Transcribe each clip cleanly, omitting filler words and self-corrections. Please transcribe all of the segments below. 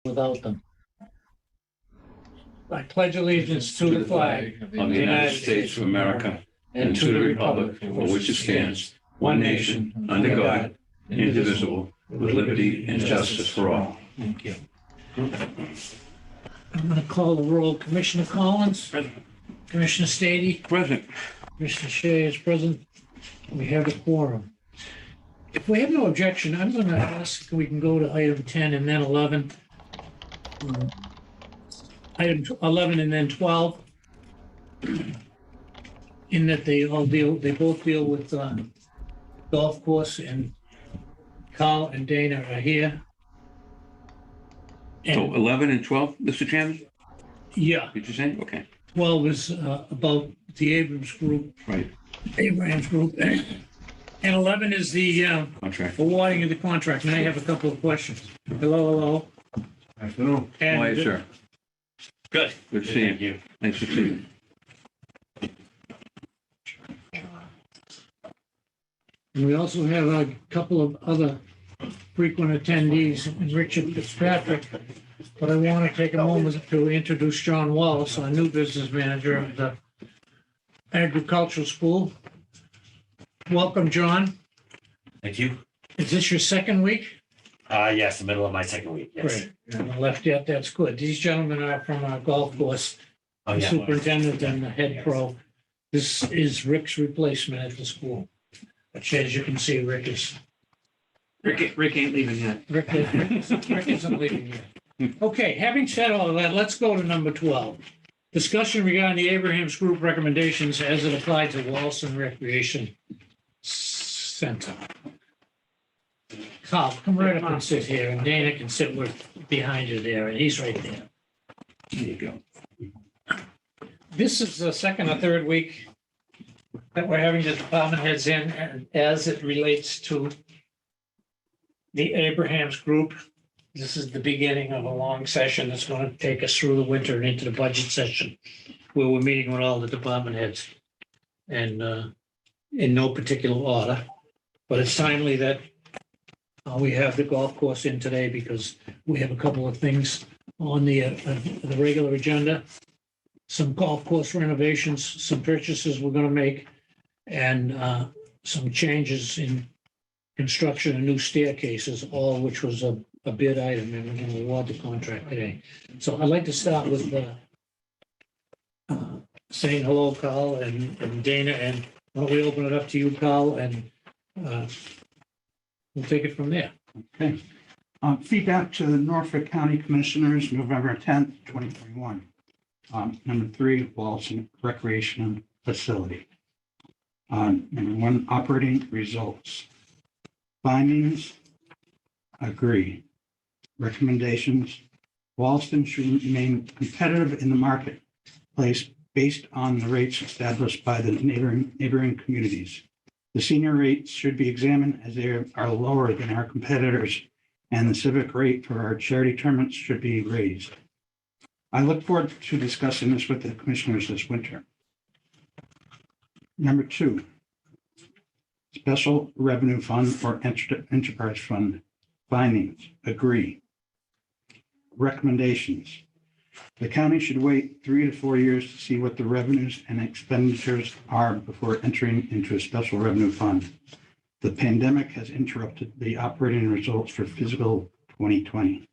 without them. I pledge allegiance to the flag of the United States of America and to the republic for which it stands, one nation, under God, indivisible, with liberty and justice for all. Thank you. I'm going to call the roll. Commissioner Collins? Present. Commissioner Stady? Present. Commissioner Shea is present. We have a quorum. If we have no objection, I'm going to ask if we can go to item 10 and then 11. Item 11 and then 12. In that they both deal with golf course, and Carl and Dana are here. So And 11 and 12, Mr. Chairman, yeah, did you say? Okay, 12 is about the Abrams Group, right, Abrams Group. And 11 is the contract. awarding of the contract. And I have a couple of questions. Hello. Afternoon. And How are you, sir? Good. Good to see you. Nice to see you. And we also have a couple of other frequent attendees, and Richard Fitzpatrick. But I want to take a moment to introduce John Wallace, our new business manager of the agricultural school. Welcome, John. Thank you. Is this your second week? Yes, the middle of my second week. Yes. Great. You haven't left yet. That's good. These gentlemen are from our golf course, Oh, the yeah. superintendent and the head pro. This is Rick's replacement at the school. Which, as you can see, Rick ain't leaving yet. Rick isn't leaving yet. Okay, having said all of that, let's go to number 12. Discussion regarding the Abrahams Group recommendations as it applied to Wallaston Recreation Center. Carl, come right up and sit here, and Dana can sit behind you there, and he's right there. There you go. This is the second or third week that we're having the department heads in, and as it relates to the Abrahams Group. This is the beginning of a long session that's going to take us through the winter and into the budget session, where we're meeting with all the department heads. And in no particular order, but it's timely that we have the golf course in today because we have a couple of things on the regular agenda. Some golf course renovations, some purchases we're going to make, and some changes in construction and new staircases, all of which was a bid item, and we're going to award the contract today. So I'd like to start with saying hello, Carl and Dana, and why don't we open it up to you, Carl, and we'll take it from there. Okay. Feedback to the Norfolk County Commissioners, November 10th, 2021. Number 3, Wallaston Recreation Facility. Number 1, operating results. Findings, agree. Recommendations, Wallaston should remain competitive in the marketplace based on the rates established by the neighboring communities. The senior rates should be examined as they are lower than our competitors, and the civic rate for our charity tournaments should be raised. I look forward to discussing this with the commissioners this winter. Number 2, special revenue fund or enterprise fund. Findings, agree. Recommendations, the county should wait 3 to 4 years to see what the revenues and expenditures are before entering into a special revenue fund. The pandemic has interrupted the operating results for fiscal 2020.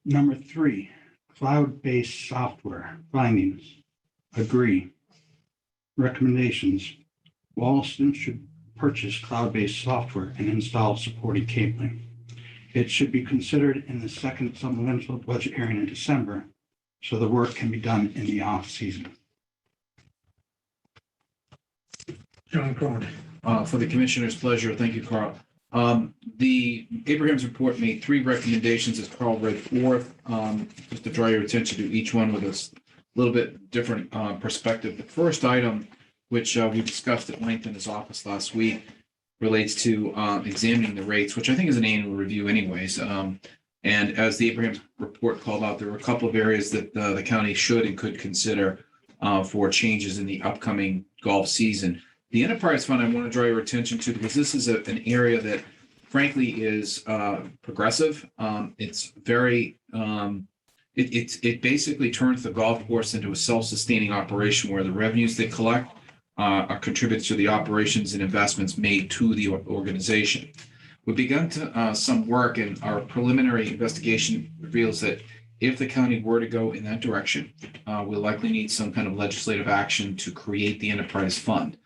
Number 3, cloud-based software. Findings, agree. Recommendations, Wallaston should purchase cloud-based software and install supporting cabling. It should be considered in the second supplemental budget hearing in December, so the work can be done in the off season. John Cronin. For the commissioner's pleasure, thank you, Carl. The Abraham's report made 3 recommendations, as Carl read forth, just to draw your attention to each one with a little bit different perspective. The first item, which we discussed at length in his office last week, relates to examining the rates, which I think is an annual review anyways. And as the Abraham's report called out, there were a couple of areas that the county should and could consider for changes in the upcoming golf season. The enterprise fund I want to draw your attention to, because this is an area that frankly is progressive. It's very it basically turns the golf course into a self-sustaining operation where the revenues they collect are contributed to the operations and investments made to the organization. We've begun to some work, and our preliminary investigation reveals that if the county were to go in that direction, we'll likely need some kind of legislative action to create the enterprise fund.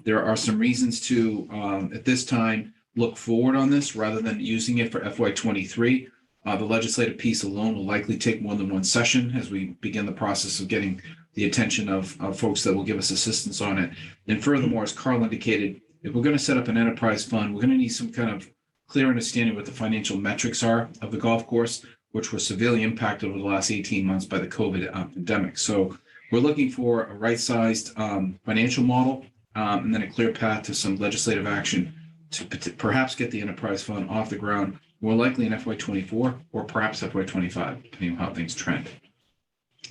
There are some reasons to, at this time, look forward on this rather than using it for FY23. The legislative piece alone will likely take more than one session as we begin the process of getting the attention of folks that will give us assistance on it. And furthermore, as Carl indicated, if we're going to set up an enterprise fund, we're going to need some kind of clear understanding what the financial metrics are of the golf course, which were severely impacted over the last 18 months by the COVID pandemic. So we're looking for a right-sized financial model and then a clear path to some legislative action to perhaps get the enterprise fund off the ground, more likely in FY24 or perhaps FY25, depending on how things trend.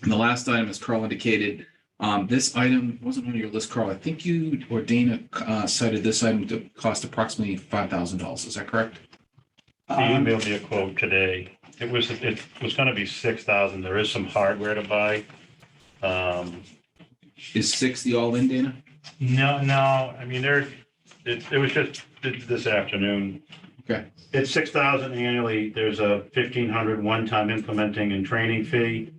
And the last item, as Carl indicated, this item wasn't on your list, Carl. I think you or Dana cited this item to cost approximately $5,000. Is that correct? He emailed me a quote today. It was gonna be 6,000. There is some hardware to buy. Is 6 the all-in, Dana? No, I mean, it was just this afternoon. Okay. It's 6,000 annually. There's a 1,500 one-time implementing and training fee.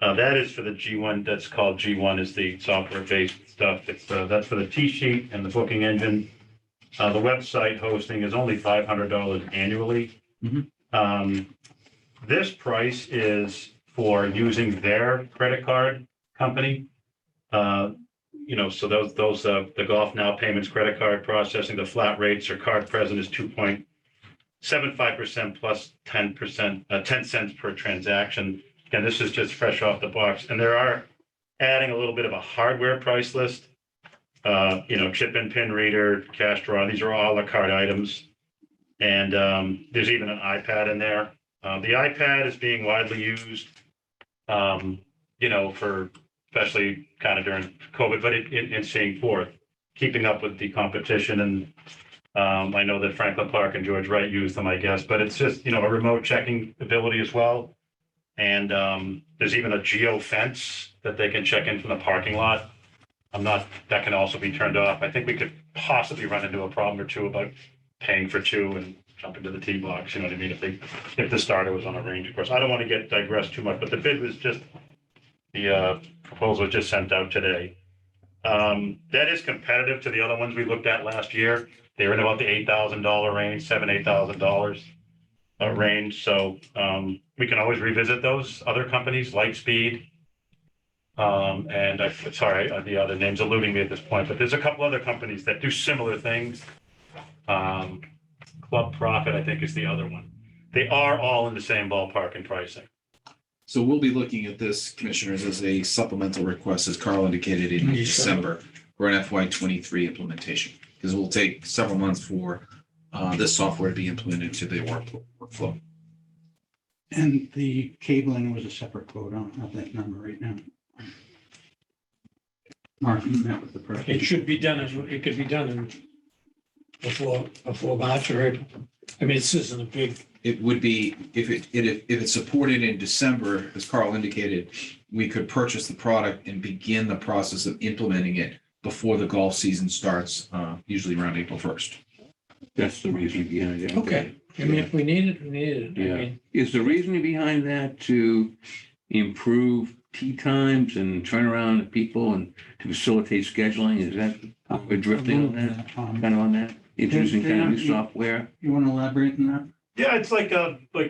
That is for the G1. That's called G1 is the software-based stuff. That's for the T sheet and the booking engine. The website hosting is only $500 annually. Mhm. This price is for using their credit card company. So those the Golf Now payments credit card processing, the flat rates or card present is 2.75% plus 10%, 10 cents per transaction. Again, this is just fresh off the box, and there are adding a little bit of a hardware price list. Chip and pin reader, cash draw. These are all a la carte items, and there's even an iPad in there. The iPad is being widely used, for especially kind of during COVID, but it's seeing forth, keeping up with the competition. And I know that Franklin Park and George Wright use them, I guess, but it's just, a remote checking ability as well. And there's even a geo fence that they can check in from the parking lot. That can also be turned off. I think we could possibly run into a problem or two about paying for two and jump into the tee box, you know what I mean? If the starter was on a range, of course. I don't want to digress too much, but the bid was just, the proposal was just sent out today. That is competitive to the other ones we looked at last year. They were in about the $8,000 range, $8,000 range. So we can always revisit those other companies, Lightspeed. And the other name's eluding me at this point, but there's a couple other companies that do similar things. Club Profit, I think, is the other one. They are all in the same ballpark in pricing. So we'll be looking at this, commissioners, as a supplemental request, as Carl indicated in December, for an FY23 implementation, because it will take several months for this software to be implemented to the workflow. And the cabling was a separate quote. I don't have that number right now. Mark, you met with the president. It should be done, it could be done before March or April. I mean, this isn't a big, It would be, if it's supported in December, as Carl indicated, we could purchase the product and begin the process of implementing it before the golf season starts, usually around April 1st. That's the reason behind it. okay. I mean, if we need it, we need it. I Yeah. mean, Is the reasoning behind that to improve tee times and turnaround of people and to facilitate scheduling? Is that we're drifting on that, kind of on that? Introducing kind of new software? You want to elaborate on that? Yeah, it's like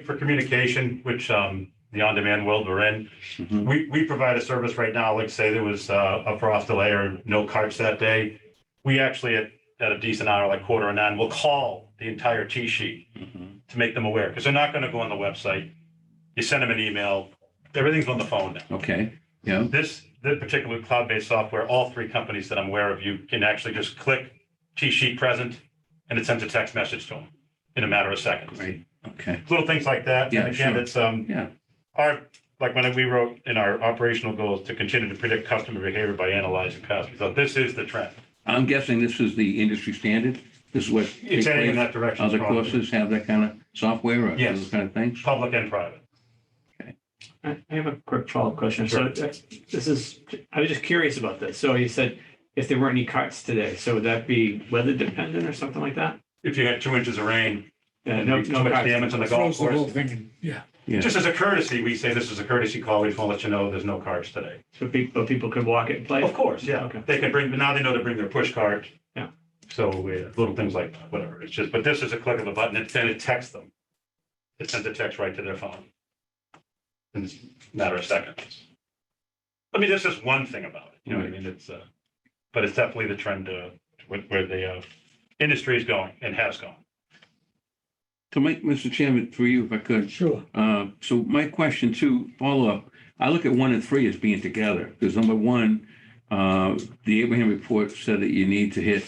for communication, which the on-demand world we're in. Mhm. We provide a service right now. Like say there was a frost delay or no carts that day. We actually at a decent hour, like 8:45, will call the entire tee sheet Mhm. to make them aware, because they're not going to go on the website. You send them an email. Everything's on the phone now. Okay, yeah, This particular cloud-based software, all three companies that I'm aware of, you can actually just click tee sheet present, and it sends a text message to them in a matter of seconds. great, okay, Little things like that. Yeah, And again, sure. it's yeah, like when we wrote in our operational goals to continue to predict customer behavior by analyzing past results. This is the trend. I'm guessing this is the industry standard This is what. It's takes heading in place? that direction. Other strongly. courses have that kind of software or Yes. those kind of things? Public and private. I have a quick follow-up question. So I was just curious about this. So you said if there weren't any carts today, so would that be weather dependent or something like that? If you had 2 inches of rain, No, too no much carts. damage on the golf Throws the whole course. thing in. Yeah. Yeah. Just as a courtesy, we say this is a courtesy call. We just want to let you know there's no carts today. So people could walk it and play? Of course, yeah. Okay. They can bring, now they know to bring their push cart. Yeah. So little things like that, whatever. It's just, but this is a click of a button, then it texts them. It sends a text right to their phone. In a matter of seconds. I mean, that's just one thing about it, you know what I mean? It's, but it's definitely the trend where the industry is going and has gone. So Mr. Chairman, for you, if I could, Sure. so my question too, follow-up, I look at 1 and 3 as being together, because number one, the Abraham report said that you need to hit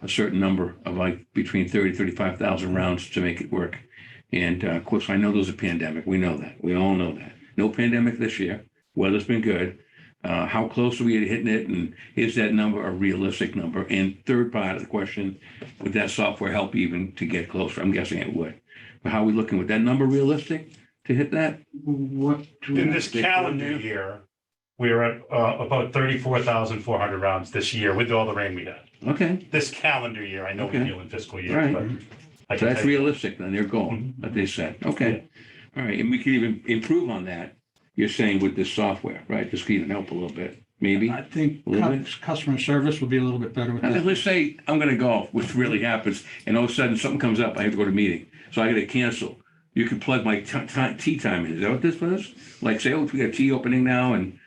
a certain number of like between 30, 35,000 rounds to make it work. And of course, I know there's a pandemic. We know that. We all know that. No pandemic this year. Weather's been good. How close are we to hitting it? And is that number a realistic number? And third part of the question, would that software help even to get closer? I'm guessing it would. But how are we looking? With that number realistic to hit that? What? do we In have this to take calendar on there? year, we're at about 34,400 rounds this year with all the rain we had. Okay, This calendar year, I know we Okay. deal in fiscal year, Right. but. I so can that's tell you- realistic then, their goal Mhm. that they set. Okay. All right, and we could even improve on that, you're saying with this software, right? This could even help a little bit, maybe? I think A little bit? customer service would be a little bit better with Now, that. let's say I'm going to golf, which really happens, and all of a sudden something comes up, I have to go to a meeting, so I got to cancel. You can plug my tee time in. Is that what this was? Like say, oh, we got a tee opening now, and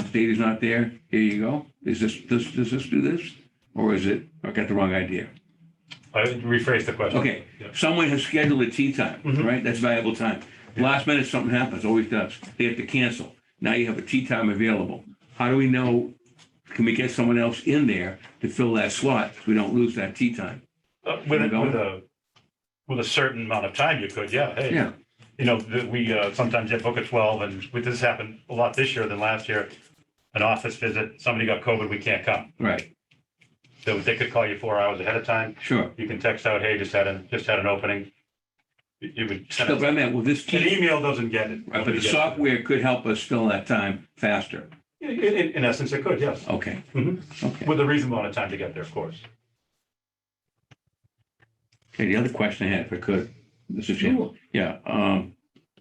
Stadium's not there. Here you go. Is this does this do this, or is it? I got the wrong idea. I rephrase the question. Okay, Yeah. someone has scheduled a tee time, Mhm. right? That's valuable time. Last minute something happens, always does. They have to cancel. Now you have a tee time available. How do we know? Can we get someone else in there to fill that slot so we don't lose that tee time? With a certain amount of time, you could, yeah, hey. Yeah. We sometimes book at 12, and with this happened a lot this year than last year. An office visit, somebody got COVID, we can't come. Right. So they could call you 4 hours ahead of time. Sure. You can text out, hey, just had an opening. You would send So, but I it. meant, will this An tee, email doesn't get it. right, but the software could help us fill that time faster. In essence, it could, yes, Okay. Mhm. Okay. with a reasonable amount of time to get there, of course. Okay, the other question I had, if I could, Mr. Chairman. Yeah,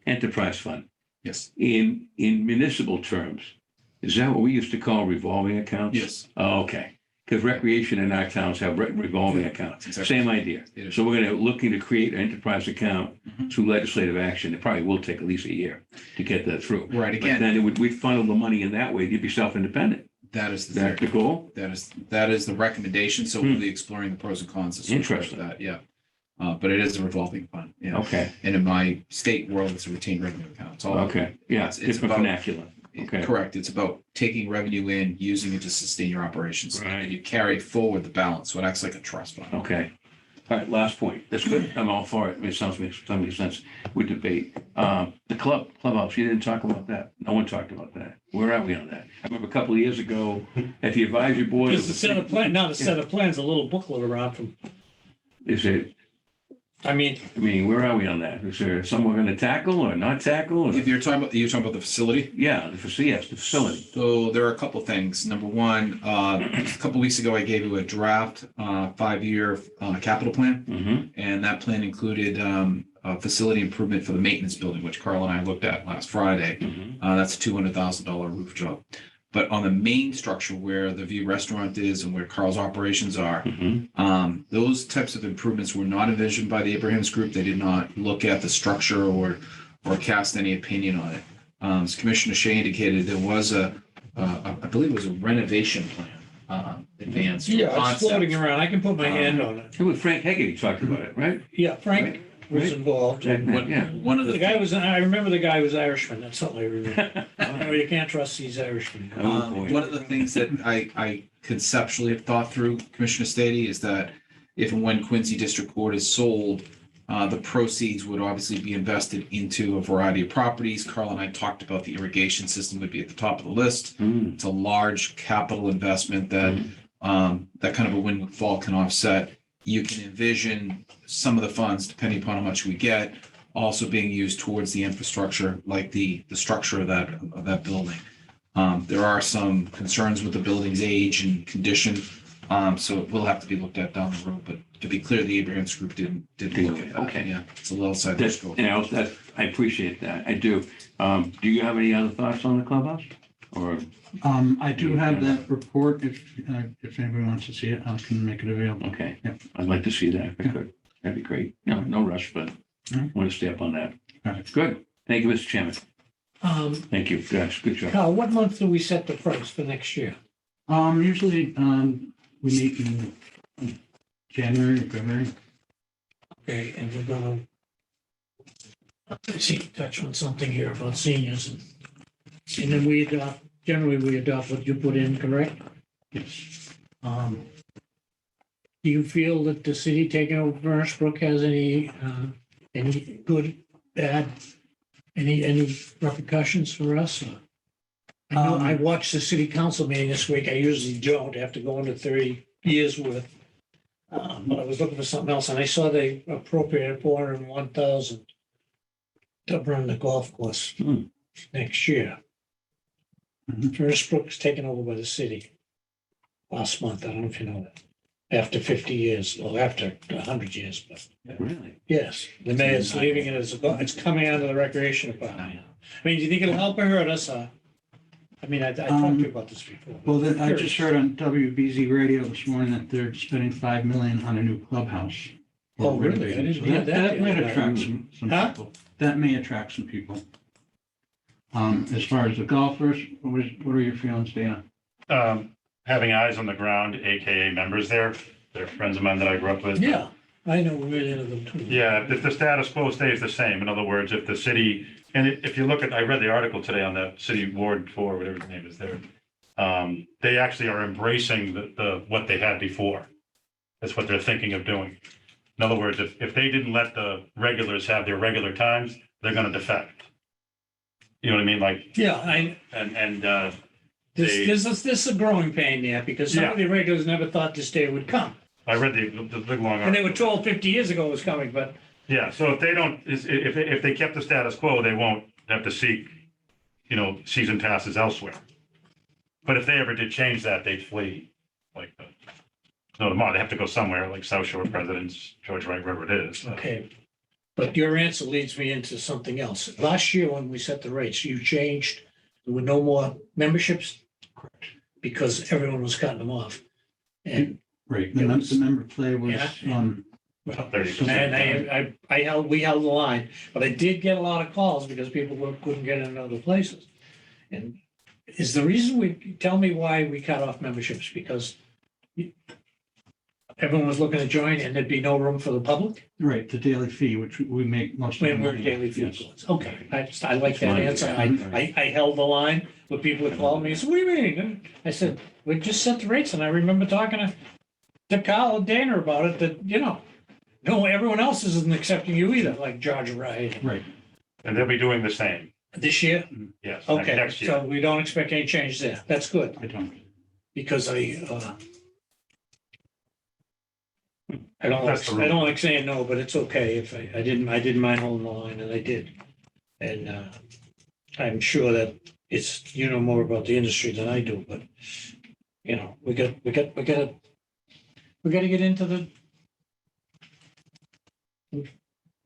enterprise fund. Yes, In municipal terms, is that what we used to call revolving accounts? yes. Oh, okay. Because recreation in our towns have revolving accounts. Exactly. Same idea. It is. So we're looking to create an enterprise account Mhm. through legislative action. It probably will take at least a year to get that through. Right, But again, then we'd funnel the money in that way. You'd be self-independent. that is Is the that the goal? that is the recommendation, so we'll be exploring the pros and cons associated with Interesting. that, yeah. But it is a revolving fund, yeah. Okay, And in my state world, it's a retained revenue account. It's all- okay. Yeah, It's different about- vernacular. Okay. Correct. It's about taking revenue in, using it to sustain your operations. Right. And you carry forward the balance, so it acts like a trust fund. Okay. All right, last point. That's good. I'm all for it. It makes sense. We debate. The clubhouse, you didn't talk about that. No one talked about that. Where are we on that? I remember a couple of years ago at the advisory board. There's a set of plan, not a set of plans, a little booklet around from, Is it, I mean, where are we on that? Is there someone going to tackle or not tackle? or- If you're talking about the facility, Yeah, the facility. so there are a couple things. Number one, a couple weeks ago, I gave you a draft 5-year capital plan. Mm-hmm. And that plan included a facility improvement for the maintenance building, which Carl and I looked at last Friday. Mm-hmm. That's a $200,000 roof job. But on the main structure where the View Restaurant is and where Carl's operations are, Mm-hmm. those types of improvements were not envisioned by the Abrahams Group. They did not look at the structure or cast any opinion on it. As Commissioner Shea indicated, there was I believe it was a renovation plan advanced. or yeah, it's concept. floating around. I can put my hand on it. It was Frank Hegarty talked about it, right? Yeah, Frank was Right. involved. Yeah. One of The the guy was, I remember the guy was Irishman. That's something I remember. No, you can't trust these Irishmen. Oh, boy. One of the things that I conceptually have thought through, Commissioner Stady, is that if and when Quincy District Court is sold, the proceeds would obviously be invested into a variety of properties. Carl and I talked about the irrigation system would be at the top of the list. Mm. It's a large capital investment that that kind of a windfall can offset you can envision some of the funds, depending upon how much we get, also being used towards the infrastructure, like the structure of that building. There are some concerns with the building's age and condition, so it will have to be looked at down the road. But to be clear, the Abrahams Group didn't look at that. Okay. Yeah, it's a little outside their That, scope. you know, that, I appreciate that. I do. Do you have any other thoughts on the clubhouse? Or, I do have that report. If anybody wants to see it, I can make it available. okay, Yep. I'd like to see that if I could. That'd be great. No, no rush, but Mhm. want to stay up on that. All right. Good. Thank you, Mr. Chairman. Thank you. Good job. Carl, what month do we set the price for next year? Usually, we meet in January, February. Okay, and we're gonna, let's see, touch on something here about seniors. And then we adopt, generally we adopt what you put in, correct? Yes. Do you feel that the city taking over Furnace Brook has any good, bad, any repercussions for us? I know I watched the city council meeting this week. I usually don't after going to 30 years worth. But I was looking for something else and I saw they appropriated 401,000 to run the golf course next year. Mhm. Furnace Brook's taken over by the city last month. I don't know if you know that. After 50 years, or after 100 years, but Really? yes, the mayor's leaving it as it's coming out of the recreation department. I mean, do you think it'll help or hurt us? I mean, I talked to you about this before. Well, then I just heard on WBZ radio this morning that they're spending $5 million on a new clubhouse. Oh, really? I didn't So hear that That the might other night. attract some Huh? people. That may attract some people. As far as the golfers, what are your feelings, Dana? Having eyes on the ground, AKA members there, they're friends of mine that I grew up with. Yeah, I know really into them too. Yeah, if the status quo stays the same, in other words, if the city, and if you look at, I read the article today on the city ward 4, whatever the name is there. They actually are embracing what they had before. That's what they're thinking of doing. In other words, if they didn't let the regulars have their regular times, they're gonna defect. You know what I mean? Like, Yeah, this is a growing pain there because some of the regulars never thought this day would come. I read the big long And they were article. told 50 years ago it was coming, but Yeah, so if they don't, if they kept the status quo, they won't have to seek, season passes elsewhere. But if they ever did change that, they'd flee, like, tomorrow, they have to go somewhere, like South Shore Presidents, George Wright, wherever it is. okay. But your answer leads me into something else. Last year when we set the rates, you changed, there were no more memberships Correct. because everyone was cutting them off. And Right, the member play was, Yeah. About 30%. And we held the line, but I did get a lot of calls because people couldn't get in other places. And is the reason tell me why we cut off memberships? Because everyone was looking to join and there'd be no room for the public? right, the daily fee, which we make most of. When the we're money. daily fee Yes. influence. Okay, I like that Fine. answer. I held the line with people that called me and said, what do you mean? I said, we just set the rates. And I remember talking to Kyle and Dana about it, that, no, everyone else isn't accepting you either, like George Wright. Right, And they'll be doing the same, This year? yes, Okay, next year. so we don't expect any change there. That's good, I don't. because I don't That's the like, I don't rule. like saying no, but it's okay if I didn't mind holding the line, and I did. And I'm sure that it's, more about the industry than I do, but, we gotta get into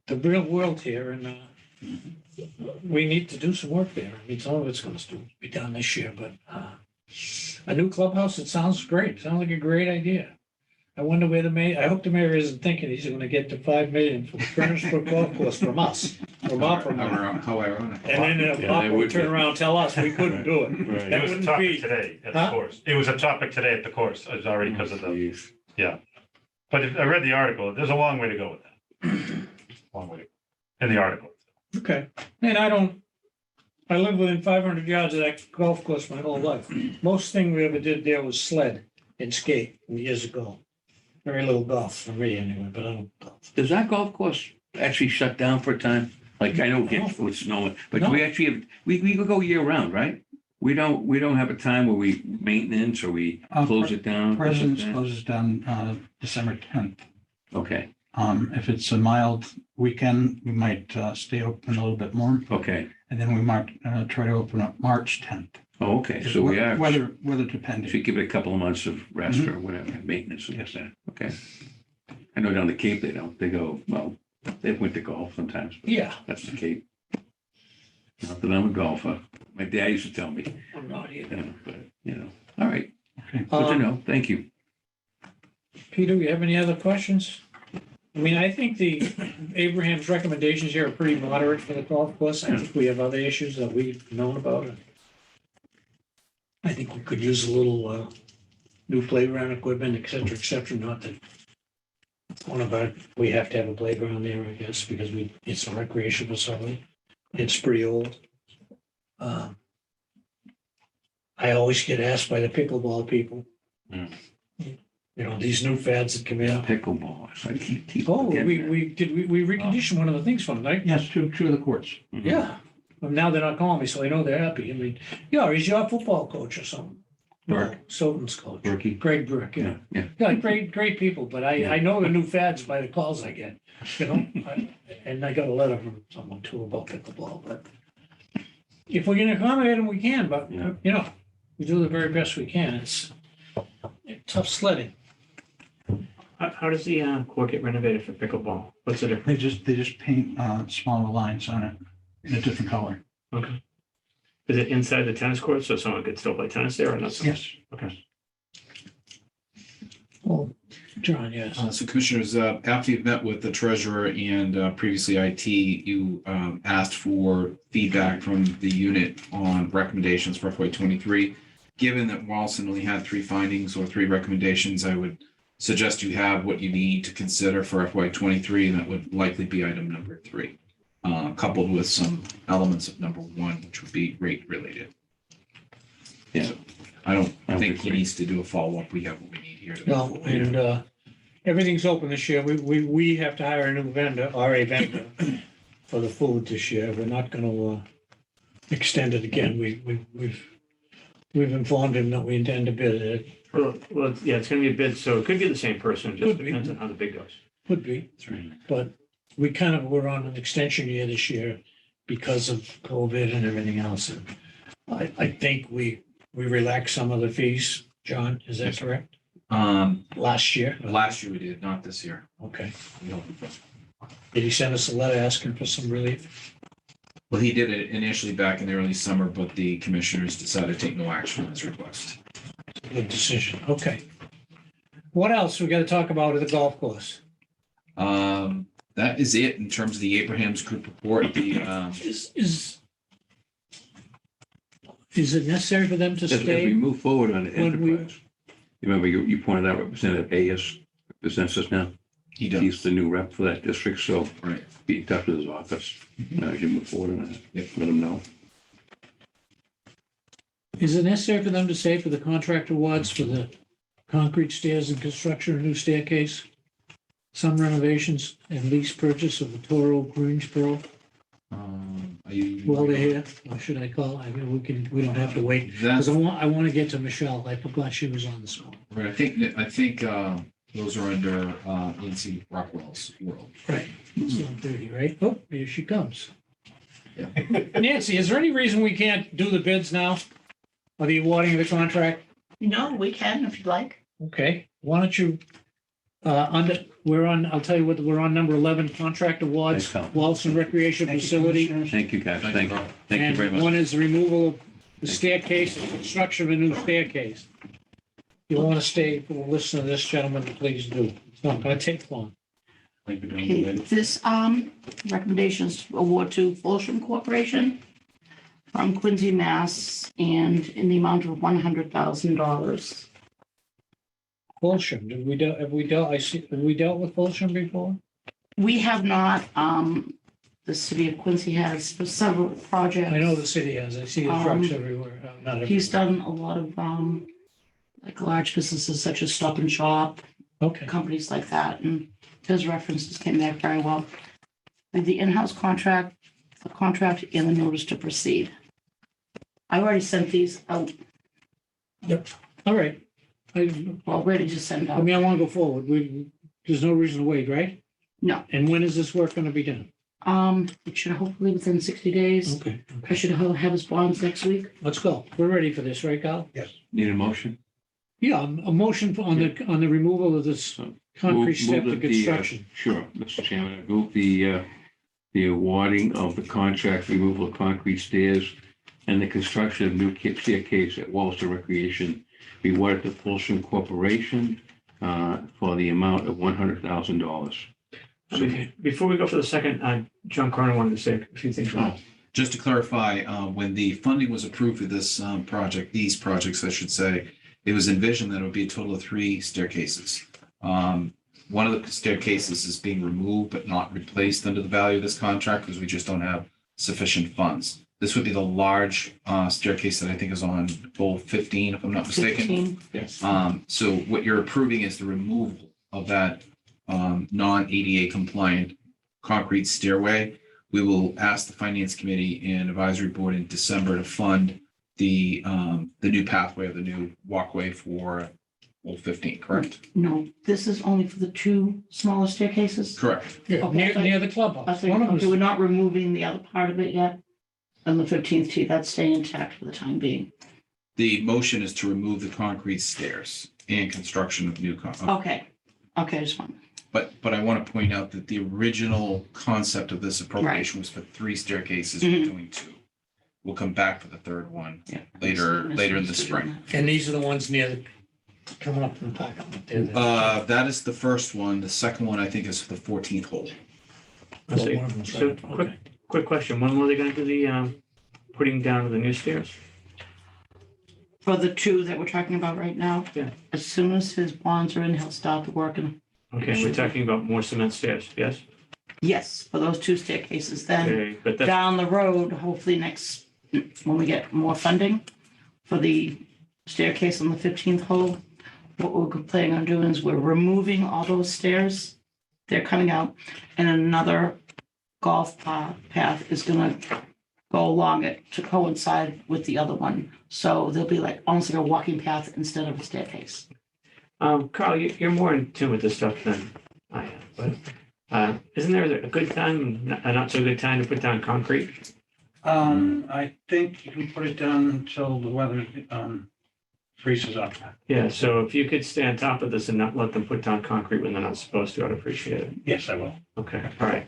the real world here, and we need to do some work there. I mean, some of it's gonna still be done this year, but a new clubhouse, it sounds great. Sounds like a great idea. I wonder where the mayor, I hope the mayor isn't thinking he's gonna get to 5 million for the Furnace Brook Golf Course from us, from our promoter. How ironic. And then Yeah, they Papa would would turn be. around and tell us we couldn't do it. Right. That It was a wouldn't topic be- today at the Huh? course. It was a topic today at the course. It was already because of the, Jeez. but I read the article. There's a long way to go with that. Long way to go. In the article. Okay, and I lived within 500 yards of that golf course my whole life. Most thing we ever did there was sled and skate years ago. Very little golf for me anyway, but I don't golf. Does that golf course actually shut down for a time? Like, I know it gets with snow, but No. we actually have, we could go year round, right? We don't have a time where we maintenance or we Uh, close it down. President's closes down December 10th. Okay, If it's a mild weekend, we might stay open a little bit more. okay. And then we might try to open up March 10th. Oh, okay, so we are, Weather if dependent. you give it a couple of months of rest Mhm. or whatever, maintenance, and this, that, okay. I know down the Cape, they don't, they go, well, they went to golf sometimes, but Yeah, that's the Cape. Not that I'm a golfer. My dad used to tell me, I'm not you either. know, but, all right, Okay. good to know, thank you. Peter, you have any other questions? I mean, I think the Abraham's recommendations here are pretty moderate for the golf course. I think we have other issues that we've known about. I think we could use a little new playground equipment, et cetera, not that we have to have a playground there, I guess, because it's a recreational facility. It's pretty old. I always get asked by the pickleball people. Mm. You know, these new fads that come in. Pickleball, so I keep. Oh, forgetting that. we reconditioned one of the things from them, right? Yes, two of the courts. Mhm. Yeah. Well, now they're not calling me, so I know they're happy. I mean, yeah, he's your football coach or something. Burke. No, Sultan's coach. Berkey. Greg Burke, yeah. Yeah, Yeah, great people, but I know the new fads by the calls I get, you know? And I got a letter from someone too about pickleball, but if we can accommodate them, we can, but, Yeah. you know, we do the very best we can. It's tough sledding. How does the court get renovated for pickleball? What's the difference? They just paint smaller lines on it in a different color. Okay. Is it inside the tennis court so someone could still play tennis there or not? Yes. Okay. Oh, John, yes. So Commissioners, after you've met with the treasurer and previously IT, you asked for feedback from the unit on recommendations for FY '23. Given that Walson only had 3 findings or 3 recommendations, I would suggest you have what you need to consider for FY '23, and that would likely be item number 3, coupled with some elements of number 1, which would be rate related. Yeah. So I don't I would think he agree. needs to do a follow-up. We have what we need here. to move No, forward. and everything's open this year. We have to hire a new vendor or a vendor for the food this year. We're not gonna extend it again. We've informed him that we intend to bid it. Well, yeah, it's going to be a bid, so it could be the same person. It just Could be. depends on how the bid goes. Could be, That's right. but we kind of were on an extension year this year because of COVID and everything else. And I think we relaxed some of the fees. John, is that correct? Last year? Last year we did, not this year. Okay. We don't- Did he send us a letter asking for some relief? Well, he did it initially back in the early summer, but the commissioners decided to take no action on his request. Good decision. Okay. What else we got to talk about at the golf course? That is it in terms of the Abraham's group report. Is it necessary for them to As we stay? move forward on the When we- enterprise, you remember you pointed out Representative Ayers represents us now. He does. He's the new rep for that district, so Right. be in touch with his office as you move forward on that. Yep. Let him know. Is it necessary for them to stay for the contract awards for the concrete stairs and construction of new staircase? Some renovations and lease purchase of the Toro Greensboro. Are you? Well, they're here. Or should I call? I mean, we don't have to wait. Because That, I want to get to Michelle. I forgot she was on this one. right, I think those are under Nancy Rockwell's world. Right. It's 1:30, right? Oh, here she comes. Yeah. Nancy, is there any reason we can't do the bids now? Or the awarding of the contract? No, we can if you'd like. Okay, why don't you, I'll tell you what, we're on number 11, contract awards, Thanks, Tom. Walson Recreation Thank you, Facility. Commissioners. Thank you, guys. Thank Thank you, you. Carl. Thank you very And much. one is the removal of the staircase and construction of a new staircase. If you want to stay for the listen to this, gentleman, please do. It's not going to take long. Okay, this recommendations award to Folsom Corporation from Quincy, Mass, and in the amount of $100,000. Folsom, have we dealt with Folsom before? We have not, the city of Quincy has for several projects. I know the city has, I see the trucks everywhere. Not everywhere. He's done a lot of, like large businesses such as Stop and Shop, Okay, companies like that, and his references came back very well. With the in-house contract, the contract and the notice to proceed. I already sent these out, all right. I well, ready to send out. mean, I want to go forward. There's no reason to wait, right? No. And when is this work gonna be done? It should hopefully within 60 days. Okay, I should have his bonds next week. let's go. We're ready for this, right, Carl? Need a motion? Yeah, a motion on the removal of this concrete step to Move that the, construction. Sure, Mr. Chairman, I move the awarding of the contract removal of concrete stairs and the construction of new staircase at Wallaston Recreation be awarded to Fulsham Corporation for the amount of $100,000. Okay, before we go for the second, John Cronin wanted to say a few things. Just to clarify, when the funding was approved for this project, these projects, I should say, it was envisioned that it would be a total of 3 staircases. One of the staircases is being removed but not replaced under the value of this contract because we just don't have sufficient funds. This would be the large staircase that I think is on goal 15, if I'm not mistaken. 15. Yes. So what you're approving is the removal of that non-ADA compliant concrete stairway. We will ask the Finance Committee and Advisory Board in December to fund the new pathway or the new walkway for Goal 15, correct? No, this is only for the 2 smaller staircases. Correct. Yeah, Okay, near the I clubhouse. think, One of okay, we're them, not removing the other part of it yet. On the 15th tee, that's staying intact for the time being. The motion is to remove the concrete stairs and construction of new Okay, just one. But I want to point out that the original concept of this appropriation was for 3 staircases, we're doing 2. We'll come back for the 3rd one Yeah. later in the spring. and these are the ones near the, coming up in the parking lot there. That is the first one. The second one, I think, is the 14th hole. I see. One of them's So right. quick, Okay. quick question. When were they going to do the putting down of the new stairs? For the 2 that we're talking about right now. Yeah. As soon as his bonds are in, he'll start the work. And Okay, we're talking about more cement stairs, yes? yes, for those 2 staircases, then Okay, but that's, down the road, hopefully next, when we get more funding for the staircase on the 15th hole, what we're planning on doing is we're removing all those stairs. They're coming out, and another golf path is gonna go along it to coincide with the other one. So there'll be like almost like a walking path instead of a staircase. Carl, you're more in tune with this stuff than I am, but isn't there a good time, a not so good time to put down concrete? I think you can put it down until the weather freezes up. Yeah, so if you could stay on top of this and not let them put down concrete when they're not supposed to, I'd appreciate it. Yes, I will. Okay, all right.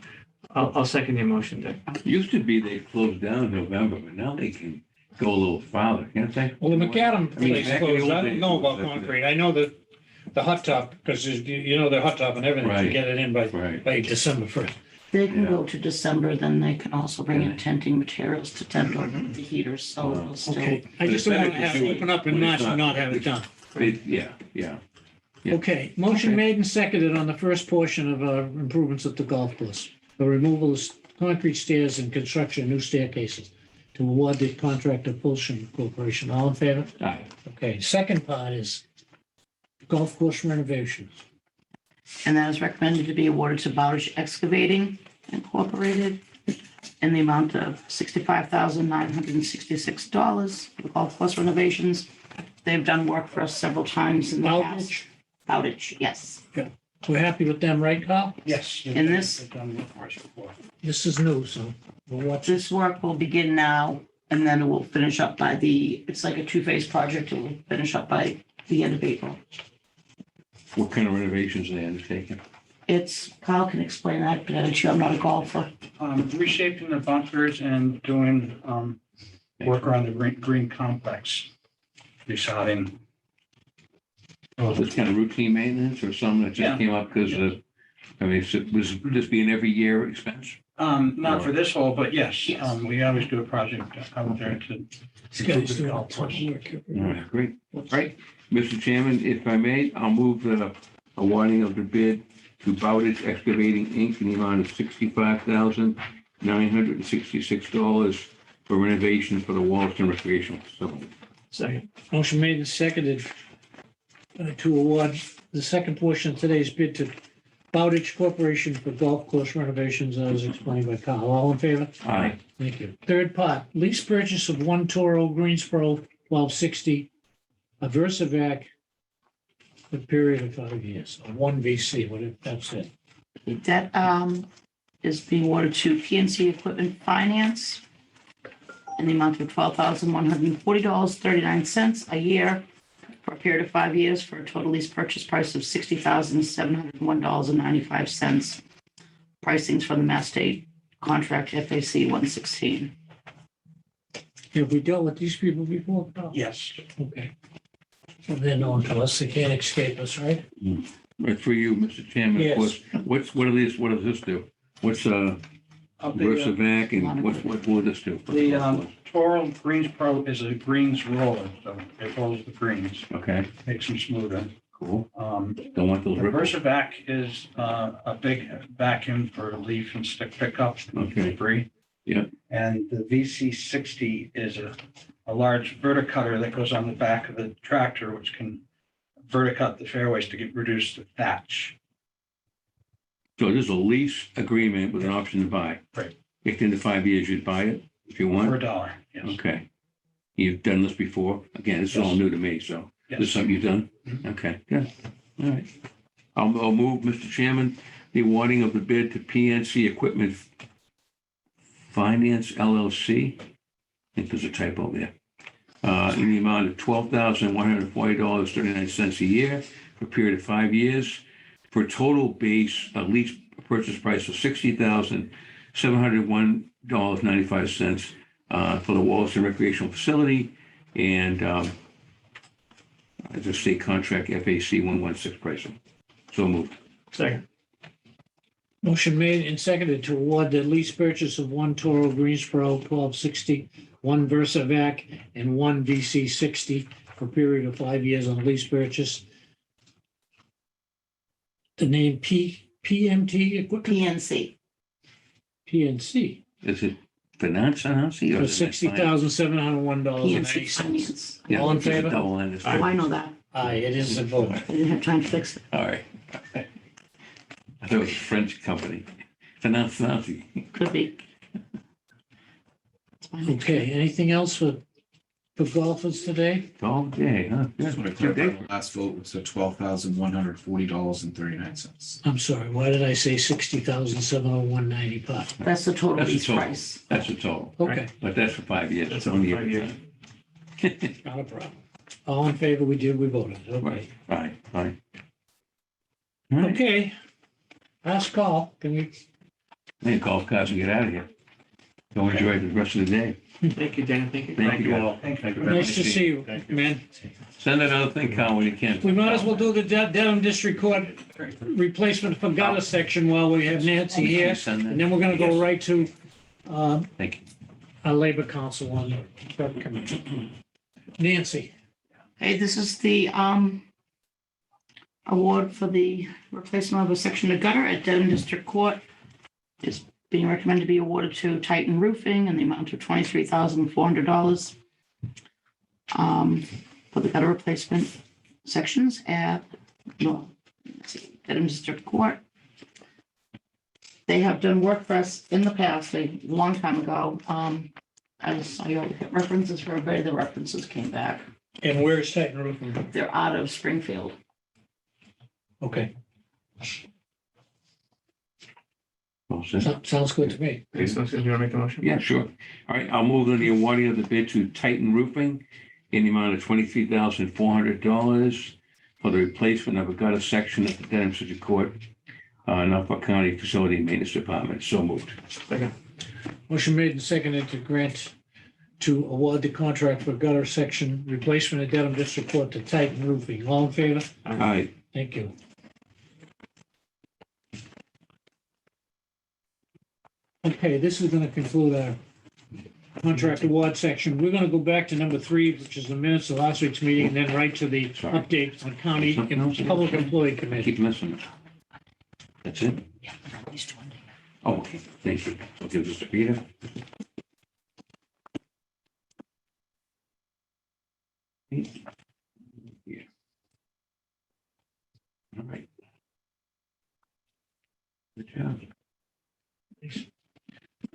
I'll second your motion, Dick. Used to be they closed down in November, but now they can go a little farther, can't they? Well, the macadam I mean, place back in the closed. old I days, don't know it was about like concrete. I know the hot top, because you know, the hot top and everything to Right. get it in Right. by December 1st. They can Yeah. go to December, then they can also bring in tenting materials to tent over the heaters, so it'll still. Okay, I But just it's don't better want to to have do it it open up in when March it's and not- not have it done. Yeah. Yeah. Okay, motion Okay. made and seconded on the first portion of improvements at the golf course. The removal of concrete stairs and construction of new staircases to award the contract to Fulsham Corporation. All in favor? Aye. Okay, second part is golf course renovations. And that is recommended to be awarded to Bowditch Excavating Incorporated in the amount of $65,966 for the golf course renovations. They've done work for us several times in the past. Outreach, Bowditch, yes. we're happy with them, right, Carl? Yes. And this- I've done work for us before. This is new, so we'll watch this. This work will begin now, and then it will finish up by it's like a 2-phase project. It will finish up by the end of April. What kind of renovations are they undertaking? Kyle can explain that, but I'm not a golfer. Reshaping the bunkers and doing work around the green complex. Resodding. This kind of routine maintenance or something that Yeah. just came up because of, I mean, was this be an every year expense? Not for this hole, but yes, Yes. we always do a project out there to. This guy's doing a ton of work here. All right, great. Right. Mr. Chairman, if I may, I'll move the awarding of the bid to Bowditch Excavating, Inc. in the amount of $65,966 for renovation for the Wallaston recreational facility. Second. Motion made and seconded to award the second portion of today's bid to Bowditch Corporation for golf course renovations, as explained by Carl. All in favor? Aye. Thank you. Third part, lease purchase of one Toro Greensboro 1260, a Versavac for a period of 5 years, one VC, that's it. That is being awarded to PNC Equipment Finance in the amount of $12,140.39 a year for a period of 5 years for a total lease purchase price of $60,701.95. Pricings from the Mass State Contract FAC 116. Have we dealt with these people before? Carl? Yes. Okay. So they're known to us, they can't escape us, right? Right, for you, Mr. Chairman, of Yes. course, what does this do? What's Versavac and what will this do? The Toro Greens Pro is a greens roller, so it rolls the greens, Okay, makes them smoother. cool. The Don't want those ripples. Versavac is a big vacuum for leaf and stick pickup. Okay. Debris. Yeah. And the VC60 is a large verticutter that goes on the back of the tractor, which can verticut the fairways to reduce the thatch. So this is a lease agreement with an option to buy. Right. If in the 5 years you'd buy it, if you For want. $1, yes. Okay. You've done this before? Again, this is all Yes. new to me, so this is Yes. something you've done? Mhm. Okay, good. All right. I'll move, Mr. Chairman, the awarding of the bid to PNC Equipment Finance LLC. I think there's a typo there. In the amount of $12,140.39 a year for a period of 5 years for a total base lease purchase price of $60,701.95 for the Wallaston Recreational Facility and as a state contract FAC 116 pricing. So moved. Second. Motion made and seconded to award the lease purchase of one Toro Greensboro 1260, one Versavac, and one VC60 for a period of 5 years on lease purchase. The name PMT Equipment, PNC. PNC, Is it finance or for is it $60,701.90. PNC Finance. Yeah, All in it's a favor? double ended. Oh, I know that. Aye, it is a vote. I didn't have time to fix it. All right. I thought it was a French company. Finance. Could be. It's fine. Okay, anything else for golfers today? All day, huh? Just want to clarify, the last vote was $12,140.39. I'm sorry, why did I say $60,701.95? That's the total That's the lease total. price. That's the total. Okay, But that's for 5 years. That's Only for 5 years. not a problem. All in favor, we voted. Okay. Right, fine. All right. Okay. Last call. Can we, Hey, golf carts and get out of here. Go enjoy the rest of the day. Thank you, Dan. Thank you. Thank you all. Thank you. nice to see you, Thank you. man. Send that other thing, Carl, when you can. We might as well do the Dedham District Court replacement for gutter section while we have Nancy here. Send And that. then we're gonna go right to Thank you. our Labor Council on the subcommittee. Nancy, Hey, this is the award for the replacement of a section of gutter at Dedham District Court. Is being recommended to be awarded to Titan Roofing in the amount of $23,400 for the gutter replacement sections at Dedham District Court. They have done work for us in the past, a long time ago. I already got references for everybody. The references came back. and where's Titan Roofing? They're out of Springfield. Okay, All set. sounds good to me. Okay, so you want to make the motion? Yeah, sure. All right, I'll move on the awarding of the bid to Titan Roofing in the amount of $23,400 for the replacement of a gutter section at the Dedham District Court, Norfolk County Facility Maintenance Department. So moved. Second. Motion made and seconded to award the contract for gutter section replacement at Dedham District Court to Titan Roofing. All in favor? All right, Thank you. Okay, this is going to conclude our contract award section. We're going to go back to number 3, which is the minutes of last week's meeting, and then right to the Sorry. update on county Something else? and public employee I committee. keep missing it. That's it? Yeah, these two. Oh, okay, thank you. I'll give this to Peter. Yeah. All right. Good job.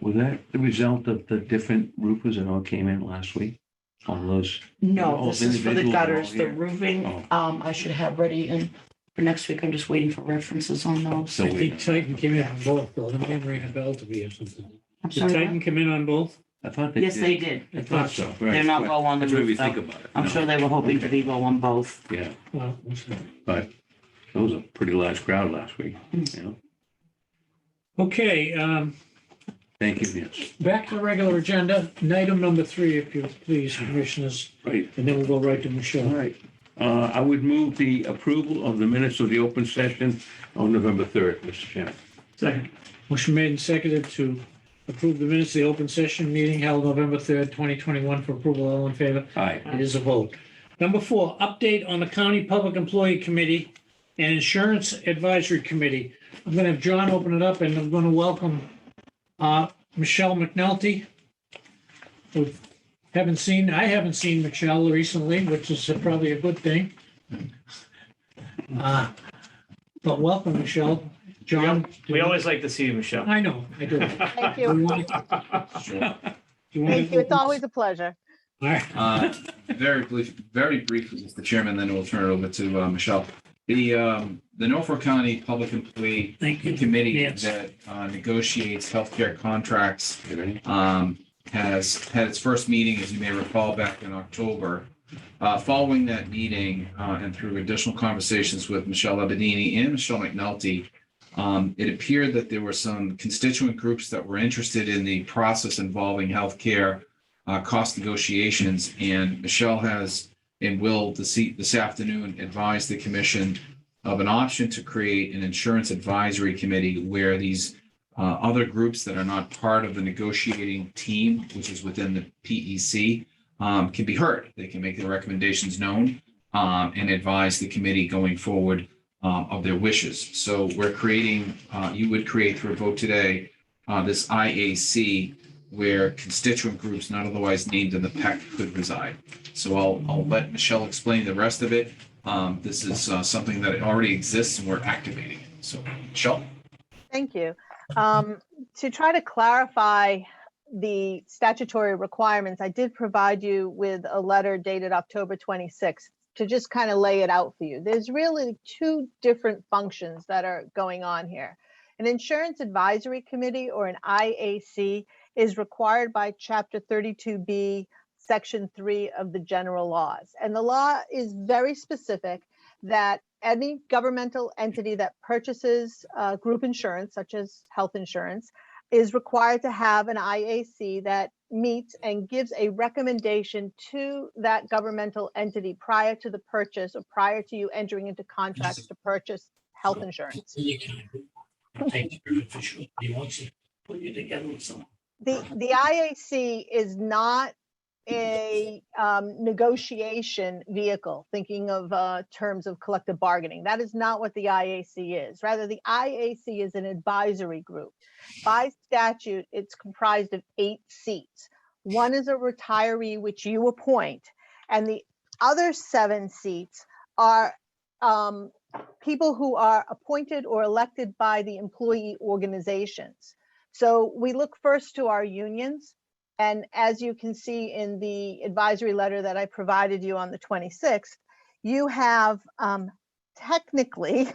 Was that the result of the different roofers that all came in last week? on those? No, All this is for the individuals are all gutters, the here? roofing, I should have ready in for next week. I'm just waiting for references on those. So I think Titan came in on both, though. The name rang a bell to me or something. I'm Did sorry. Titan what? come in on both? I thought they Yes, did. they did. I thought so. Right. They're not low on the That's why we roof, think though. about it. I'm No. sure they were hoping to be low on both. Yeah, Well, but it was a pretty large crowd last week, you know? okay, Thank you, Nancy. back to the regular agenda. Item number 3, if you please, commissioners, Right. and then we'll go right to All Michelle. right. I would move the approval of the minutes of the open session on November 3rd, Mr. Chairman. Second. Motion made and seconded to approve the minutes of the open session meeting held November 3rd, 2021 for approval. All in favor? Aye. It is a vote. Number 4, update on the County Public Employee Committee and Insurance Advisory Committee. I'm going to have John open it up, and I'm going to welcome Michelle McNulty. I haven't seen Michelle recently, which is probably a good thing. But welcome, Michelle. John? We always like to see you, Michelle. I know, I do. Thank Do you you. want to- do you want Thank to you. It's open- always a pleasure. All right. Very briefly, Mr. Chairman, then we'll turn it over to Michelle. The Norfolk County Public Employee Thank you. Committee Yes. that negotiates healthcare contracts You ready? has had its first meeting, as you may recall, back in October. Following that meeting and through additional conversations with Michelle Abadini and Michelle McNulty, it appeared that there were some constituent groups that were interested in the process involving healthcare cost negotiations. And Michelle has and will this afternoon advise the commission of an option to create an insurance advisory committee where these other groups that are not part of the negotiating team, which is within the PEC, can be heard. They can make their recommendations known and advise the committee going forward of their wishes. So we're creating, you would create through a vote today, this IAC where constituent groups not otherwise named in the PEC could reside. So I'll let Michelle explain the rest of it. This is something that already exists and we're activating it. So Michelle? Thank you. To try to clarify the statutory requirements, I did provide you with a letter dated October 26th to just kind of lay it out for you. There's really 2 different functions that are going on here. An insurance advisory committee, or an IAC, is required by Chapter 32B, Section 3 of the general laws. And the law is very specific that any governmental entity that purchases group insurance, such as health insurance, is required to have an IAC that meets and gives a recommendation to that governmental entity prior to the purchase or prior to you entering into contracts to purchase health insurance. He wants to put you together with someone. The IAC is not a negotiation vehicle, thinking of terms of collective bargaining. That is not what the IAC is. Rather, the IAC is an advisory group. By statute, it's comprised of 8 seats. 1 is a retiree, which you appoint, and the other 7 seats are people who are appointed or elected by the employee organizations. So we look first to our unions. And as you can see in the advisory letter that I provided you on the 26th, you have technically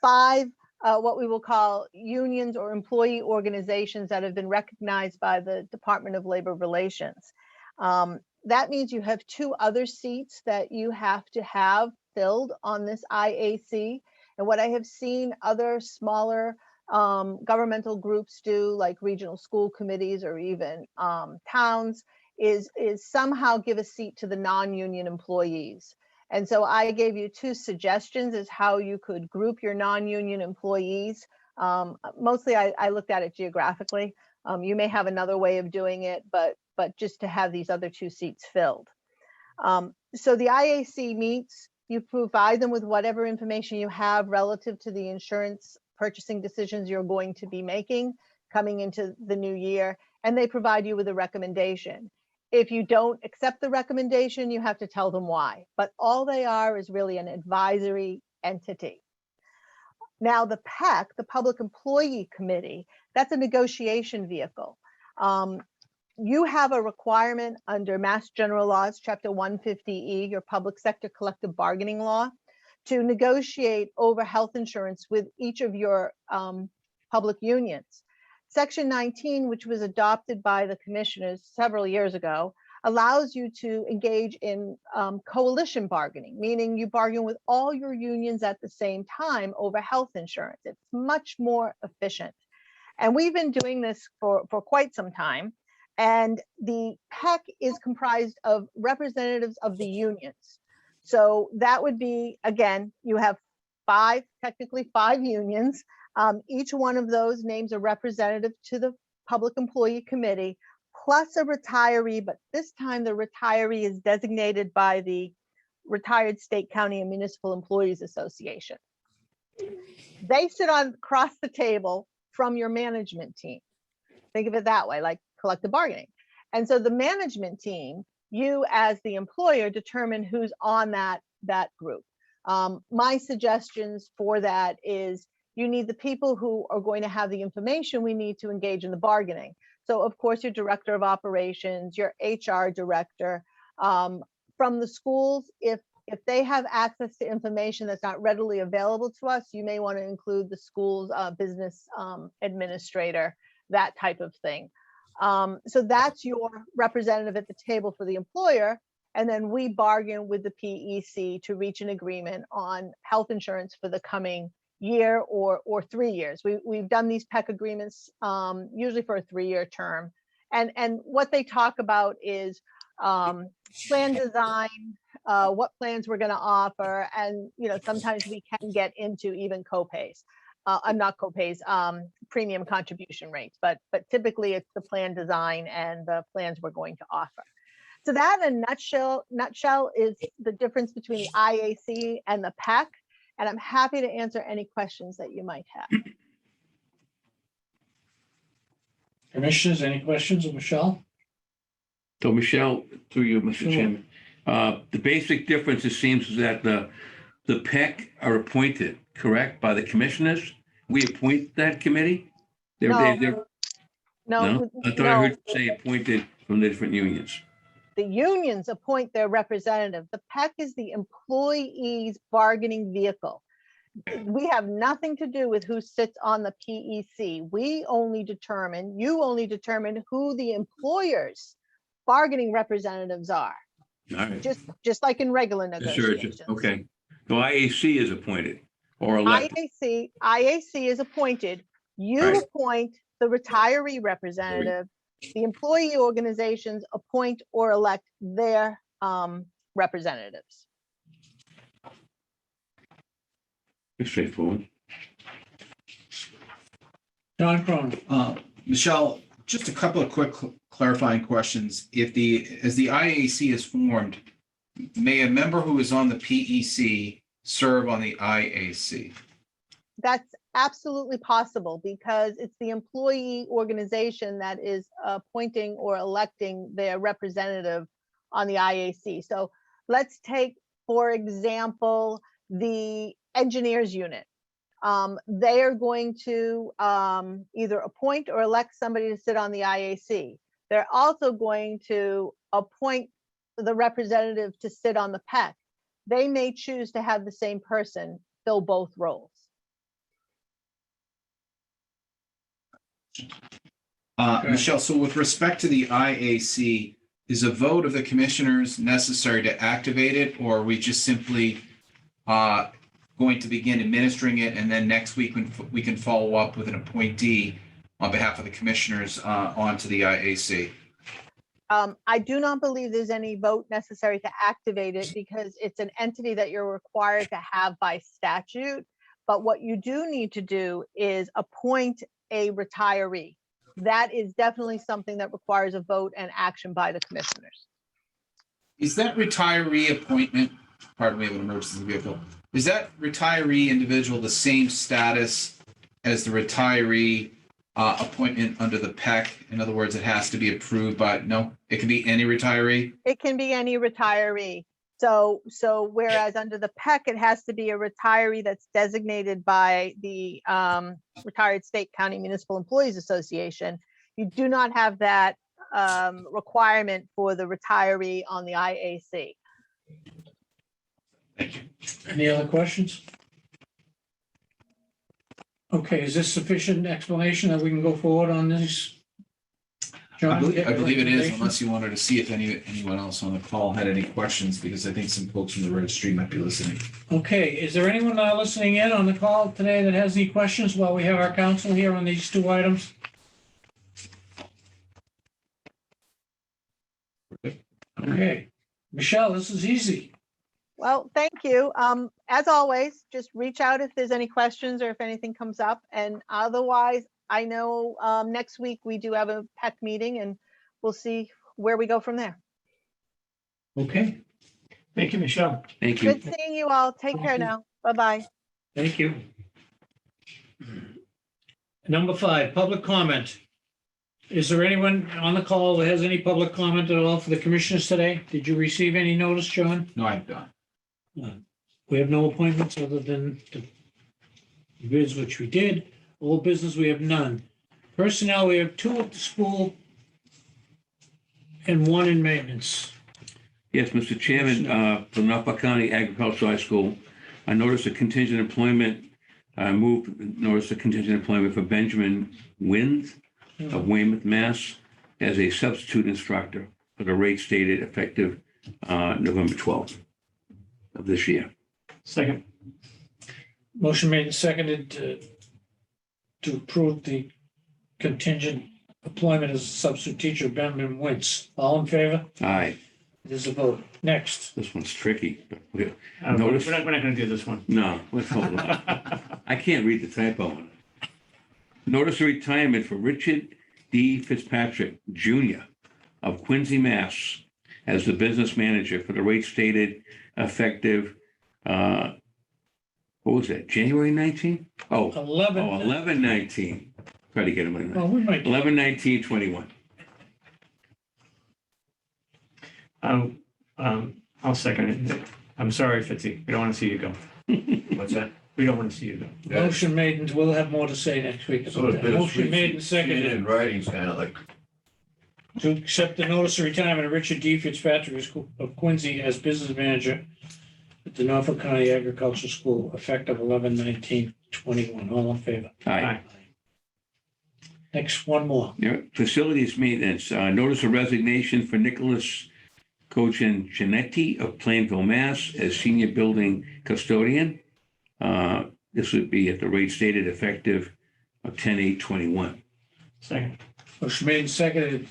5 what we will call unions or employee organizations that have been recognized by the Department of Labor Relations. That means you have 2 other seats that you have to have filled on this IAC. And what I have seen other smaller governmental groups do, like regional school committees or even towns, is somehow give a seat to the non-union employees. And so I gave you 2 suggestions as how you could group your non-union employees. Mostly I looked at it geographically. You may have another way of doing it, but just to have these other 2 seats filled. So the IAC meets, you provide them with whatever information you have relative to the insurance purchasing decisions you're going to be making coming into the new year, and they provide you with a recommendation. If you don't accept the recommendation, you have to tell them why. But all they are is really an advisory entity. Now, the PEC, the Public Employee Committee, that's a negotiation vehicle. You have a requirement under Mass General Laws, Chapter 150E, your public sector collective bargaining law, to negotiate over health insurance with each of your public unions. Section 19, which was adopted by the commissioners several years ago, allows you to engage in coalition bargaining, meaning you bargain with all your unions at the same time over health insurance. It's much more efficient. And we've been doing this for quite some time. And the PEC is comprised of representatives of the unions. So that would be, again, you have technically five unions. Each one of those names a representative to the Public Employee Committee, plus a retiree, but this time the retiree is designated by the Retired State, County, and Municipal Employees Association. They sit across the table from your management team. Think of it that way, like collective bargaining. And so the management team, you as the employer determine who's on that group. My suggestions for that is you need the people who are going to have the information we need to engage in the bargaining. So of course, your director of operations, your HR director, from the schools, if they have access to information that's not readily available to us, you may want to include the school's business administrator, that type of thing. So that's your representative at the table for the employer. And then we bargain with the PEC to reach an agreement on health insurance for the coming year or 3 years. We've done these PEC agreements usually for a 3-year term. And what they talk about is plan design, what plans we're going to offer. And, sometimes we can get into even copays. Not copays, premium contribution rates, but typically it's the plan design and the plans we're going to offer. So that in a nutshell is the difference between the IAC and the PEC. And I'm happy to answer any questions that you might have. Commissioners, any questions of Michelle? So Michelle, through you, Mr. Sure. Chairman, the basic difference, it seems, is that the PEC are appointed, correct, by the commissioners? We appoint that committee? No. No? I thought I heard you say appointed from the different unions. The unions appoint their representative. The PEC is the employee's bargaining vehicle. We have nothing to do with who sits on the PEC. You only determine who the employer's bargaining representatives are. All right. Just like in regular Sure, negotiations. okay. So IAC is appointed or elected. IAC is appointed. You Right. appoint the retiree representative. The employee organizations appoint or elect their representatives. It's straightforward. John Cronin. Michelle, just a couple of quick clarifying questions. As the IAC is formed, may a member who is on the PEC serve on the IAC? That's absolutely possible because it's the employee organization that is appointing or electing their representative on the IAC. So let's take, for example, the engineers unit. They are going to either appoint or elect somebody to sit on the IAC. They're also going to appoint the representative to sit on the PEC. They may choose to have the same person fill both roles. Michelle, so with respect to the IAC, is a vote of the commissioners necessary to activate it, or are we just simply going to begin administering it, and then next week we can follow up with an appointee on behalf of the commissioners onto the IAC? I do not believe there's any vote necessary to activate it because it's an entity that you're required to have by statute. But what you do need to do is appoint a retiree. That is definitely something that requires a vote and action by the commissioners. Is that retiree appointment, pardon me, of an emergency vehicle, is that retiree individual the same status as the retiree appointment under the PEC? In other words, it has to be approved by, no, it can be any retiree? It can be any retiree. So whereas under the PEC, it has to be a retiree that's designated by the Retired State, County, Municipal Employees Association, you do not have that requirement for the retiree on the IAC. Thank you. Any other questions? Okay, is this sufficient explanation that we can go forward on this? John, I you have believe it is, recommendations? unless you wanted to see if anyone else on the call had any questions, because I think some folks from the registry might be listening. Okay, is there anyone listening in on the call today that has any questions while we have our counsel here on these two items? Okay, Michelle, this is easy. Well, thank you. As always, just reach out if there's any questions or if anything comes up. And otherwise, I know next week we do have a PEC meeting and we'll see where we go from there. Okay, Thank you, Michelle. Thank you. Good seeing you all. Take care now. Bye-bye. thank you. Number 5, public comment. Is there anyone on the call that has any public comment at all for the commissioners today? Did you receive any notice, John? No, I'm done. We have no appointments other than the bids, which we did. Old business, we have none. Personnel, we have 2 at the school and 1 in maintenance. Yes, Mr. Chairman, for Norfolk County Agricultural High School, I noticed a contingent employment, noticed a contingent employment for Benjamin Wins of Weymouth, Mass. As a substitute instructor for the rate stated effective November 12th of this year. Second. Motion made and seconded to approve the contingent employment as a substitute teacher, Benjamin Wentz. All in favor? Aye, It is a vote. Next. this one's tricky. But We're Notice- not going to do this one. No, let's hold on. I can't read the typo on it. Notice of retirement for Richard D. Fitzpatrick, Jr. of Quincy, Mass. as the business manager for the rate stated effective, what was that, January 19? Oh, 11. 11/19. Try to get him in there. Well, we might. 11/19/21. I'll second it. I'm sorry, Fitzy. We don't want to see you go. What's that? We don't want to see you go. Motion made, and we'll have more to say next week about that. Motion made and seconded In writing's kind of like. to accept the notice of retirement of Richard D. Fitzpatrick of Quincy as business manager at the Norfolk County Agricultural School, effective 11/19/21. All in favor? Aye. Next, one more. Yeah, facilities maintenance, notice of resignation for Nicholas Cochin Genetti of Plainville, Mass. as senior building custodian. This would be at the rate stated effective of 10/8/21. Second. Motion made and seconded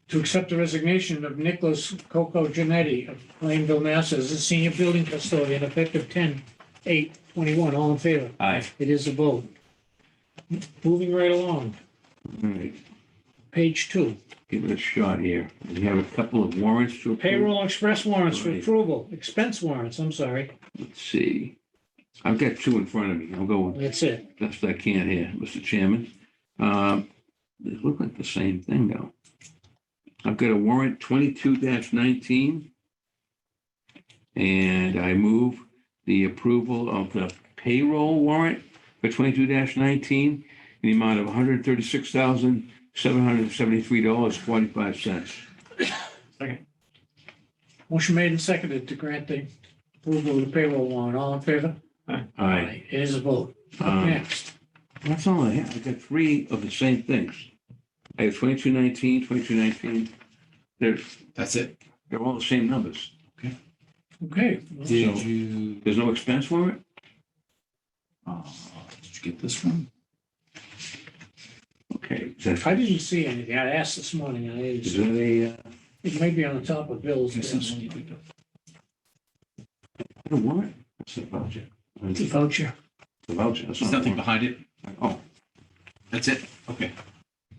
to accept the resignation of Nicholas Coco Genetti of Plainville, Mass. as a senior building custodian, effective 10/8/21. All in favor? Aye. It is a vote. Moving right along, All right, page 2. give it a shot here. We have a couple of warrants to approve. Payroll express warrants for Right. approval, expense warrants, I'm sorry. Let's see. I've got 2 in front of me. I'll go That's it. best I can here, Mr. Chairman. They look like the same thing, though. I've got a warrant 22-19. And I move the approval of the payroll warrant for 22-19 in the amount of $136,773.45. Second. Motion made and seconded to grant the approval of the payroll warrant. All in favor? Aye. It is a vote. Up Um, next. That's all I have. I've got 3 of the same things. I have 22-19, 22-19. That's it. They're all the same numbers. Okay. Did you, There's no expense warrant? did you get this one? Okay. Is that, I didn't see anything. I asked this morning. I didn't is see. that It may be on the top of Bill's. This is one you desk. picked up. a warrant? That's a voucher. It's a voucher. The voucher. That's There's not a nothing warrant. behind it. Oh, That's it. Okay.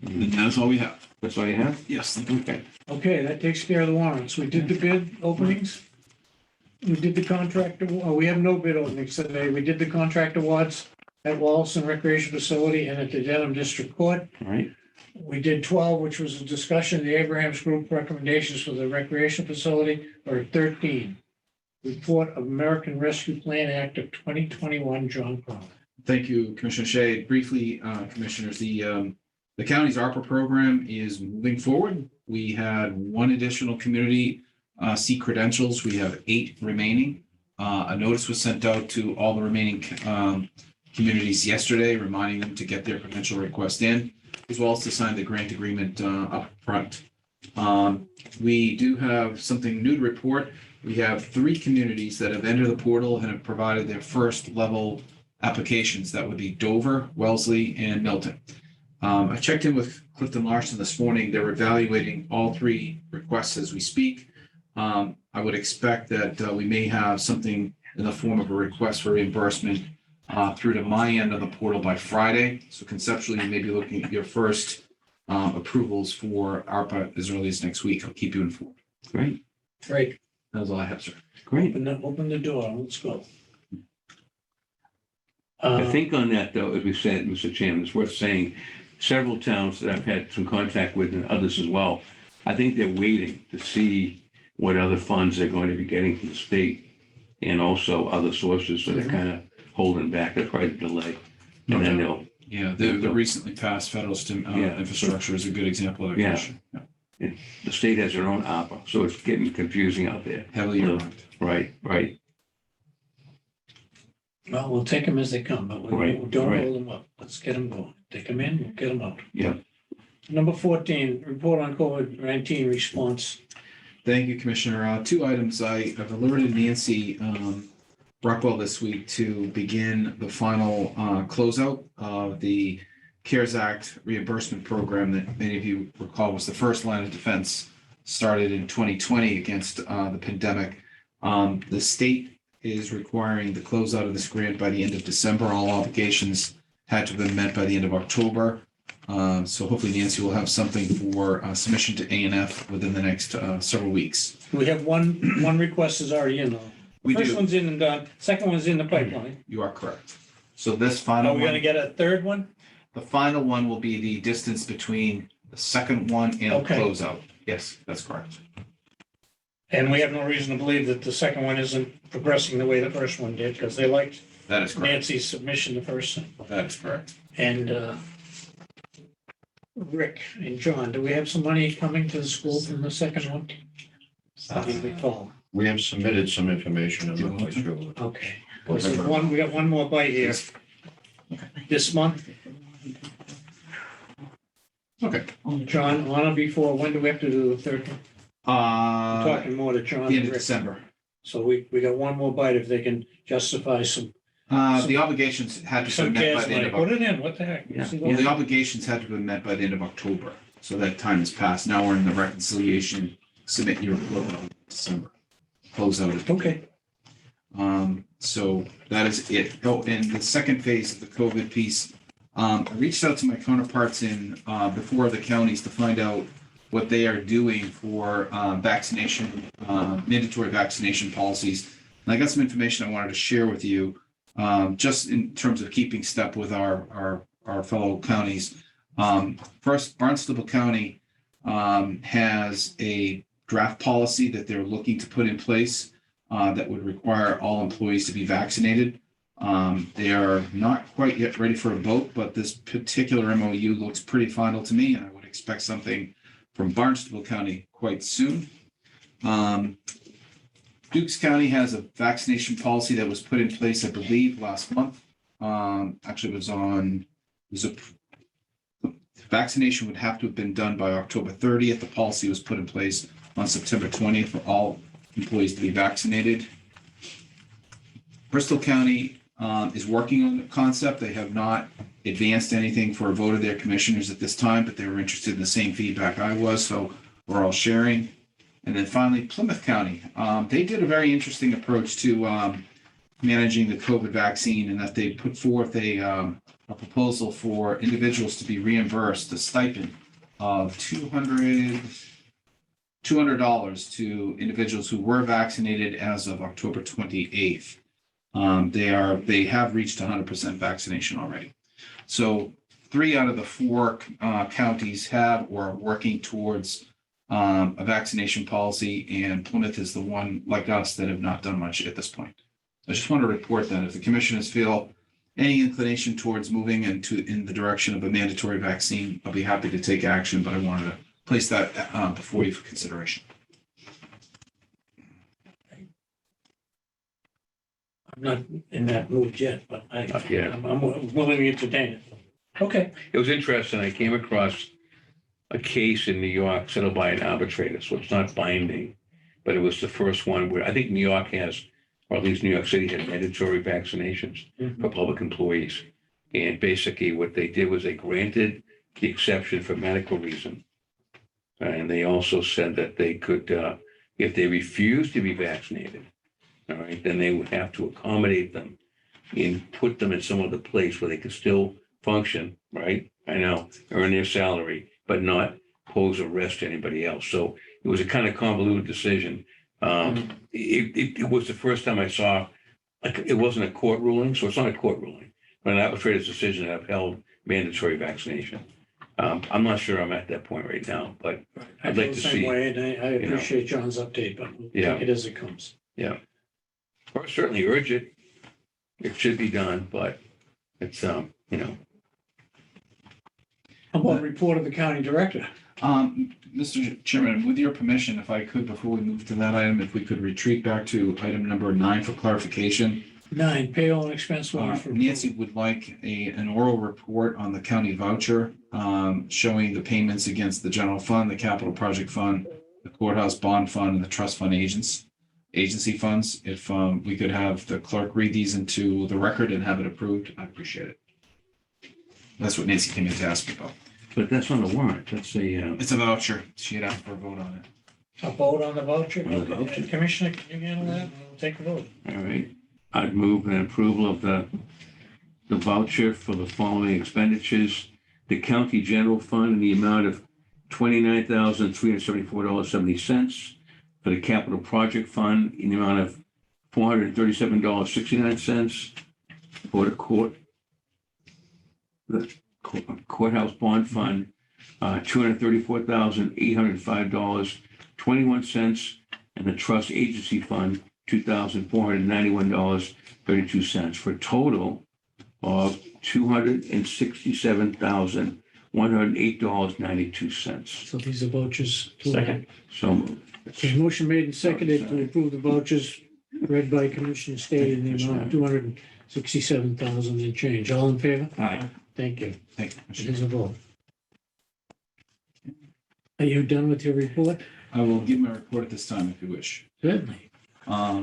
Then that's all we have. that's all you have? Yes. Thank you. Okay. Okay, that takes care of the warrants. We did the bid openings. We did the contract, we have no bid openings today. We did the contract awards at Wallaston Recreation Facility and at the Dedham District Court. All right. We did 12, which was a discussion, the Abraham's Group recommendations for the recreation facility, or 13. Report of American Rescue Plan Act of 2021, John Cronin. Thank you, Commissioner Shea. Briefly, Commissioners, the The county's ARPA program is moving forward. We had one additional community seek credentials. We have 8 remaining. A notice was sent out to all the remaining communities yesterday, reminding them to get their credential request in, as well as to sign the grant agreement up front. We do have something new to report. We have 3 communities that have entered the portal and have provided their first level applications. That would be Dover, Wellesley, and Milton. I checked in with Clifton Larson this morning. They're evaluating all 3 requests as we speak. I would expect that we may have something in the form of a request for reimbursement through to my end of the portal by Friday. So conceptually, you may be looking at your first approvals for ARPA as early as next week. I'll keep you informed. Great, Great. That's all I have, sir. great. Open the door. Let's go. I think on that, though, as we said, Mr. Chairman, it's worth saying, several towns that I've had some contact with and others as well, I think they're waiting to see what other funds they're going to be getting from the state and also other sources, so they're kind of holding back. That's quite a delay. And then they'll, Yeah, the recently passed federal Yeah. infrastructure is a good example of that. Yeah. Commissioner. Yeah. the state has their own ARPA, so it's getting confusing out there. Heavily earmarked. Right, right. Well, we'll take them as they come, but we Right, don't right. hold them up. Let's get them going. Take them in, we'll get them out. Yeah. Number 14, report on COVID-19 response. Thank you, Commissioner. 2 items. I've alerted Nancy Rockwell this week to begin the final closeout of the CARES Act reimbursement program that many of you recall was the first line of defense, started in 2020 against the pandemic. The state is requiring the closeout of this grant by the end of December. All obligations had to have been met by the end of October. So hopefully Nancy will have something for submission to A&F within the next several weeks. We have one request is already in though. We First do. one's in and done, second one's in the pipeline. You are correct. So this Are final we gonna one, get a third one? the final one will be the distance between the second one and the Okay. closeout. Yes, that's correct. And we have no reason to believe that the second one isn't progressing the way the first one did, because they liked That is correct. Nancy's submission the first time. That is correct. And Rick and John, do we have some money coming to the school from the second one? I didn't recall. We have submitted some information. I'm not quite sure. Okay. We got one more bite here. This month, Okay. John, on or before, when do we have to do the third one? I'm talking more to John The end and of Rick. December. So we got one more bite if they can justify some The obligations had to be met gas by the end money. of, Put it in, what the heck? Yeah, See well, what- the obligations had to be met by the end of October. So that time has passed. Now we're in the reconciliation, submit your report in December. Close out it. Okay, So that is it. Oh, and the second phase of the COVID piece, I reached out to my counterparts in before the counties to find out what they are doing for vaccination, mandatory vaccination policies. And I got some information I wanted to share with you, just in terms of keeping step with our fellow counties. First, Barnstable County has a draft policy that they're looking to put in place that would require all employees to be vaccinated. They are not quite yet ready for a vote, but this particular MOU looks pretty final to me, and I would expect something from Barnstable County quite soon. Dukes County has a vaccination policy that was put in place, I believe, last month. Actually, vaccination would have to have been done by October 30th. The policy was put in place on September 20th for all employees to be vaccinated. Bristol County is working on the concept. They have not advanced anything for a vote of their commissioners at this time, but they were interested in the same feedback I was, so we're all sharing. And then finally, Plymouth County. They did a very interesting approach to managing the COVID vaccine, in that they put forth a proposal for individuals to be reimbursed a stipend of $200 to individuals who were vaccinated as of October 28th. They have reached 100% vaccination already. So 3 out of the 4 counties have or are working towards a vaccination policy, and Plymouth is the one, like us, that have not done much at this point. I just want to report that if the commissioners feel any inclination towards moving in the direction of a mandatory vaccine, I'll be happy to take action, but I wanted to place that before you for consideration. I'm not in that mood yet, but Yeah. I'm willing to entertain it. Okay, It was interesting. I came across a case in New York settled by an arbitrator, so it's not binding. But it was the first one where I think New York has, or at least New York City had mandatory vaccinations for public employees. And basically what they did was they granted the exception for medical reason. And they also said that they could, if they refused to be vaccinated, all right, then they would have to accommodate them and put them in some other place where they could still function, right? I know, earn their salary, but not pose a risk to anybody else. So it was a kind of convoluted decision. It was the first time I saw, like, it wasn't a court ruling, so it's not a court ruling, but an arbitrator's decision that upheld mandatory vaccination. I'm not sure I'm at that point right now, but I I'd feel like the to same see, way, and I you know. appreciate John's update, but we'll Yeah. take it as it comes. or certainly urge it. It should be done, but it's, you know, How about report of the county director? Mr. Chairman, with your permission, if I could, before we move to that item, if we could retreat back to item number 9 for clarification. 9, payroll and expense warrant for Nancy would like an oral report on the county voucher, showing the payments against the general fund, the capital project fund, the courthouse bond fund, and the trust fund agency funds. If we could have the clerk read these into the record and have it approved, I appreciate it. That's what Nancy came in to ask me about. but that's not a warrant. That's a, It's a voucher. She had asked for a vote on it. A vote on the voucher? On the voucher. Commissioner, can you handle that? We'll take a vote. all right. I'd move an approval of the voucher for the following expenditures. The county general fund in the amount of $29,374.70. For the capital project fund in the amount of $437.69. For the courthouse bond fund, $234,805.21. And the trust agency fund, $2,491.32, for a total of $267,108.92. So these are vouchers. Second. So moved. There's a motion made and seconded to approve the vouchers read by Commissioner Stady in the amount of 267,000 and change. All in favor? Aye. Thank you. Thank you, It Commissioner. is a vote. Are you done with your report? I will give my report at this time if you wish. Certainly.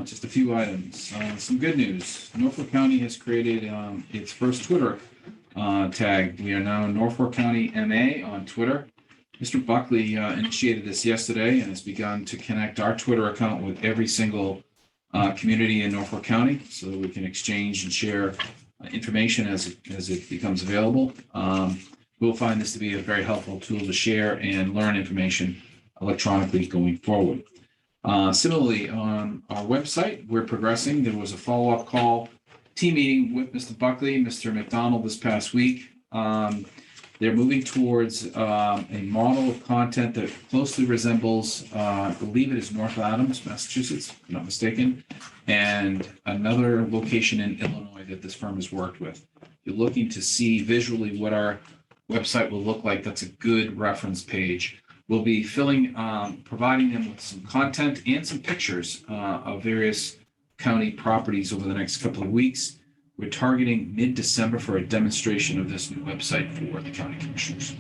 Just a few items. Some good news. Norfolk County has created its first Twitter tag. We are now Norfolk County MA on Twitter. Mr. Buckley initiated this yesterday and has begun to connect our Twitter account with every single community in Norfolk County so that we can exchange and share information as it becomes available. We'll find this to be a very helpful tool to share and learn information electronically going forward. Similarly, on our website, we're progressing. There was a follow-up call team meeting with Mr. Buckley, Mr. McDonald this past week. They're moving towards a model of content that closely resembles, I believe it is North Adams, Massachusetts, if I'm not mistaken, and another location in Illinois that this firm has worked with. You're looking to see visually what our website will look like. That's a good reference page. We'll be providing them with some content and some pictures of various county properties over the next couple of weeks. We're targeting mid-December for a demonstration of this new website for the county commissioners.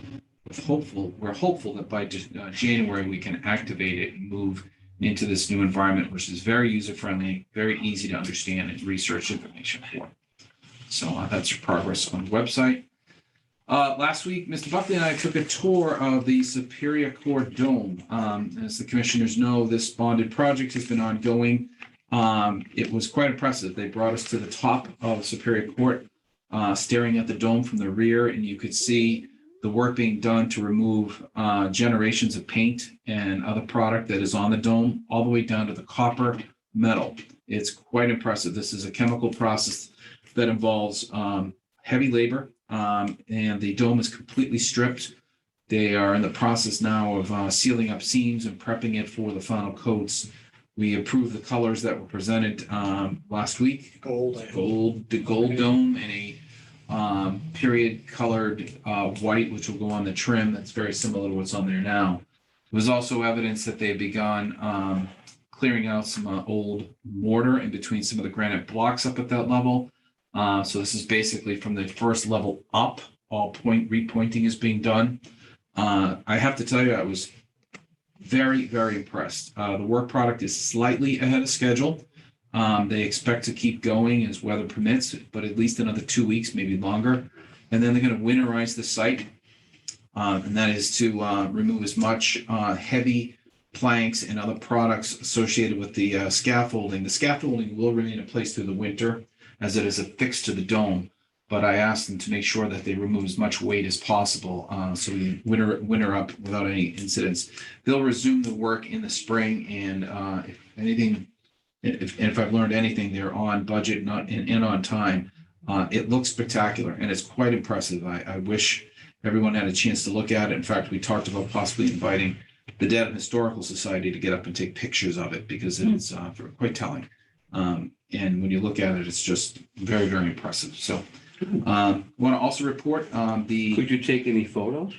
We're hopeful that by January, we can activate it and move into this new environment, which is very user-friendly, very easy to understand and research information for. So that's your progress on the website. Last week, Mr. Buckley and I took a tour of the Superior Court Dome. As the commissioners know, this bonded project has been ongoing. It was quite impressive. They brought us to the top of Superior Court, staring at the dome from the rear, and you could see the work being done to remove generations of paint and other product that is on the dome, all the way down to the copper metal. It's quite impressive. This is a chemical process that involves heavy labor, and the dome is completely stripped. They are in the process now of sealing up seams and prepping it for the final coats. We approved the colors that were presented last week. Gold. The gold dome and a period colored white, which will go on the trim. That's very similar to what's on there now. There was also evidence that they had begun clearing out some old mortar in between some of the granite blocks up at that level. So this is basically from the first level up, all repointing is being done. I have to tell you, I was very, very impressed. The work product is slightly ahead of schedule. They expect to keep going as weather permits, but at least another 2 weeks, maybe longer. And then they're going to winterize the site. And that is to remove as much heavy planks and other products associated with the scaffolding. The scaffolding will remain in place through the winter as it is affixed to the dome. But I asked them to make sure that they remove as much weight as possible so we winter up without any incidents. They'll resume the work in the spring, and if anything, if I've learned anything, they're on budget, not and on time. It looks spectacular, and it's quite impressive. I wish everyone had a chance to look at it. In fact, we talked about possibly inviting the Dedham Historical Society to get up and take pictures of it because it is quite telling. And when you look at it, it's just very, very impressive. So want to also report the. Could you take any photos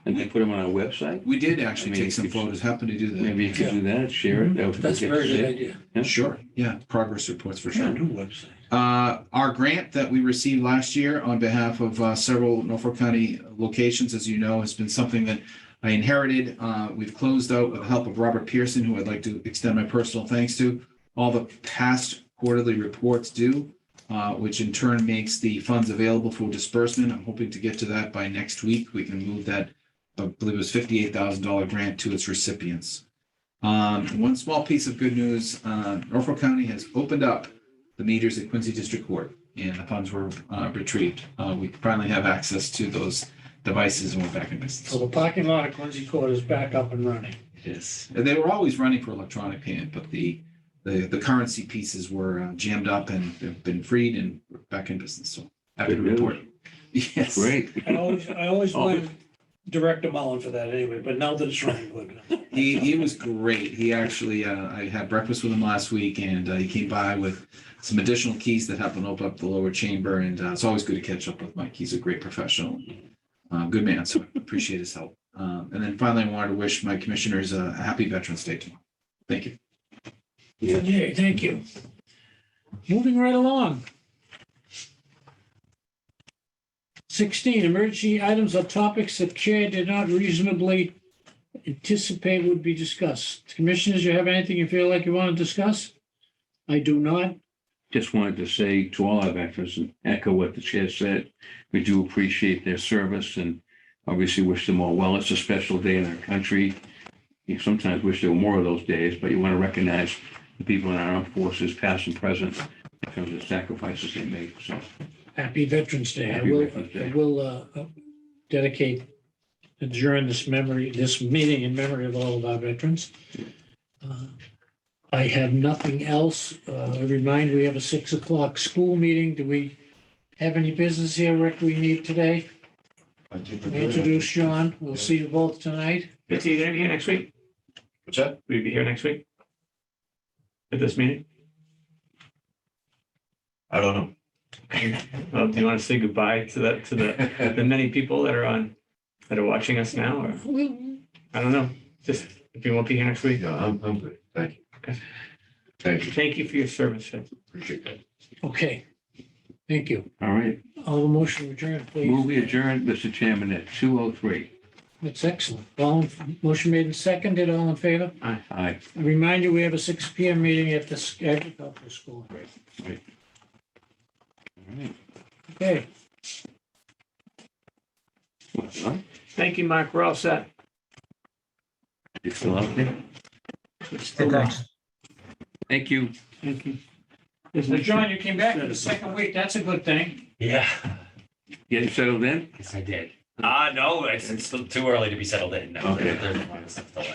and then put them on our website? We did actually I mean, take some if you- photos. Happy to do that. Maybe you could do that, share it. That would That's a get very to good see it. idea. Yeah. Sure. Yeah. Progress reports for sure. New website. Our grant that we received last year on behalf of several Norfolk County locations, as you know, has been something that I inherited. We've closed out with the help of Robert Pearson, who I'd like to extend my personal thanks to. All the past quarterly reports due, which in turn makes the funds available for disbursement. I'm hoping to get to that by next week. We can move that, I believe it was $58,000 grant to its recipients. One small piece of good news, Norfolk County has opened up the meters at Quincy District Court, and the funds were retrieved. We finally have access to those devices, and we're back in business. So the parking lot at Quincy Court is back up and running. Yes, and they were always running for electronic payment, but the currency pieces were jammed up and they've been freed and we're back in business. So happy to Good news. report. Yes. Great. I always blame Director Mullen for that anyway, but now that it's running, we're good. He was great. He actually, I had breakfast with him last week and he came by with some additional keys that happened to open up the lower chamber. And it's always good to catch up with Mike. He's a great professional, good man. So I appreciate his help. And then finally, I wanted to wish my commissioners a happy Veterans Day tomorrow. Thank you. Okay, thank you. Moving right along. 16, emergency items or topics that chair did not reasonably anticipate would be discussed. Commissioners, you have anything you feel like you want to discuss? I do not. Just wanted to say to all our veterans and echo what the chair said. We do appreciate their service and obviously wish them all well. It's a special day in our country. You sometimes wish there were more of those days, but you want to recognize the people in our armed forces, past and present, in terms of the sacrifices they make. So Happy Veterans Day. Happy Veterans Day. I will adjourn this meeting in memory of all of our veterans. I have nothing else. I remind we have a 6 o'clock school meeting. Do we have any business here, Rick, we need today? Introduce John. We'll see you both tonight. Betsy, you gonna be here next week? What's that? Will you be here next week? At this meeting? I don't know. Well, do you want to say goodbye to the many people that are watching us now, or I don't know, just if you won't be here next week? Yeah, I'm good. Thank you. Okay. Thank you. Thank you for your service. Ed. Appreciate that. Okay. Thank you. all right. All the motion adjourned, please. Move we adjourned, Mr. Chairman, at 2:03. That's excellent. Motion made and seconded. All in favor? Aye. I remind you, we have a 6 PM meeting at the agricultural school. All right. Okay. Well, Thank you, Mark. We're all set. you still out there? Thanks. Thank you. Thank you. So John, you came back for the second week. That's a good thing. Yeah, Getting settled in? yes, I did. No, it's still too early to be settled in. No, Okay. there's a lot of stuff to learn.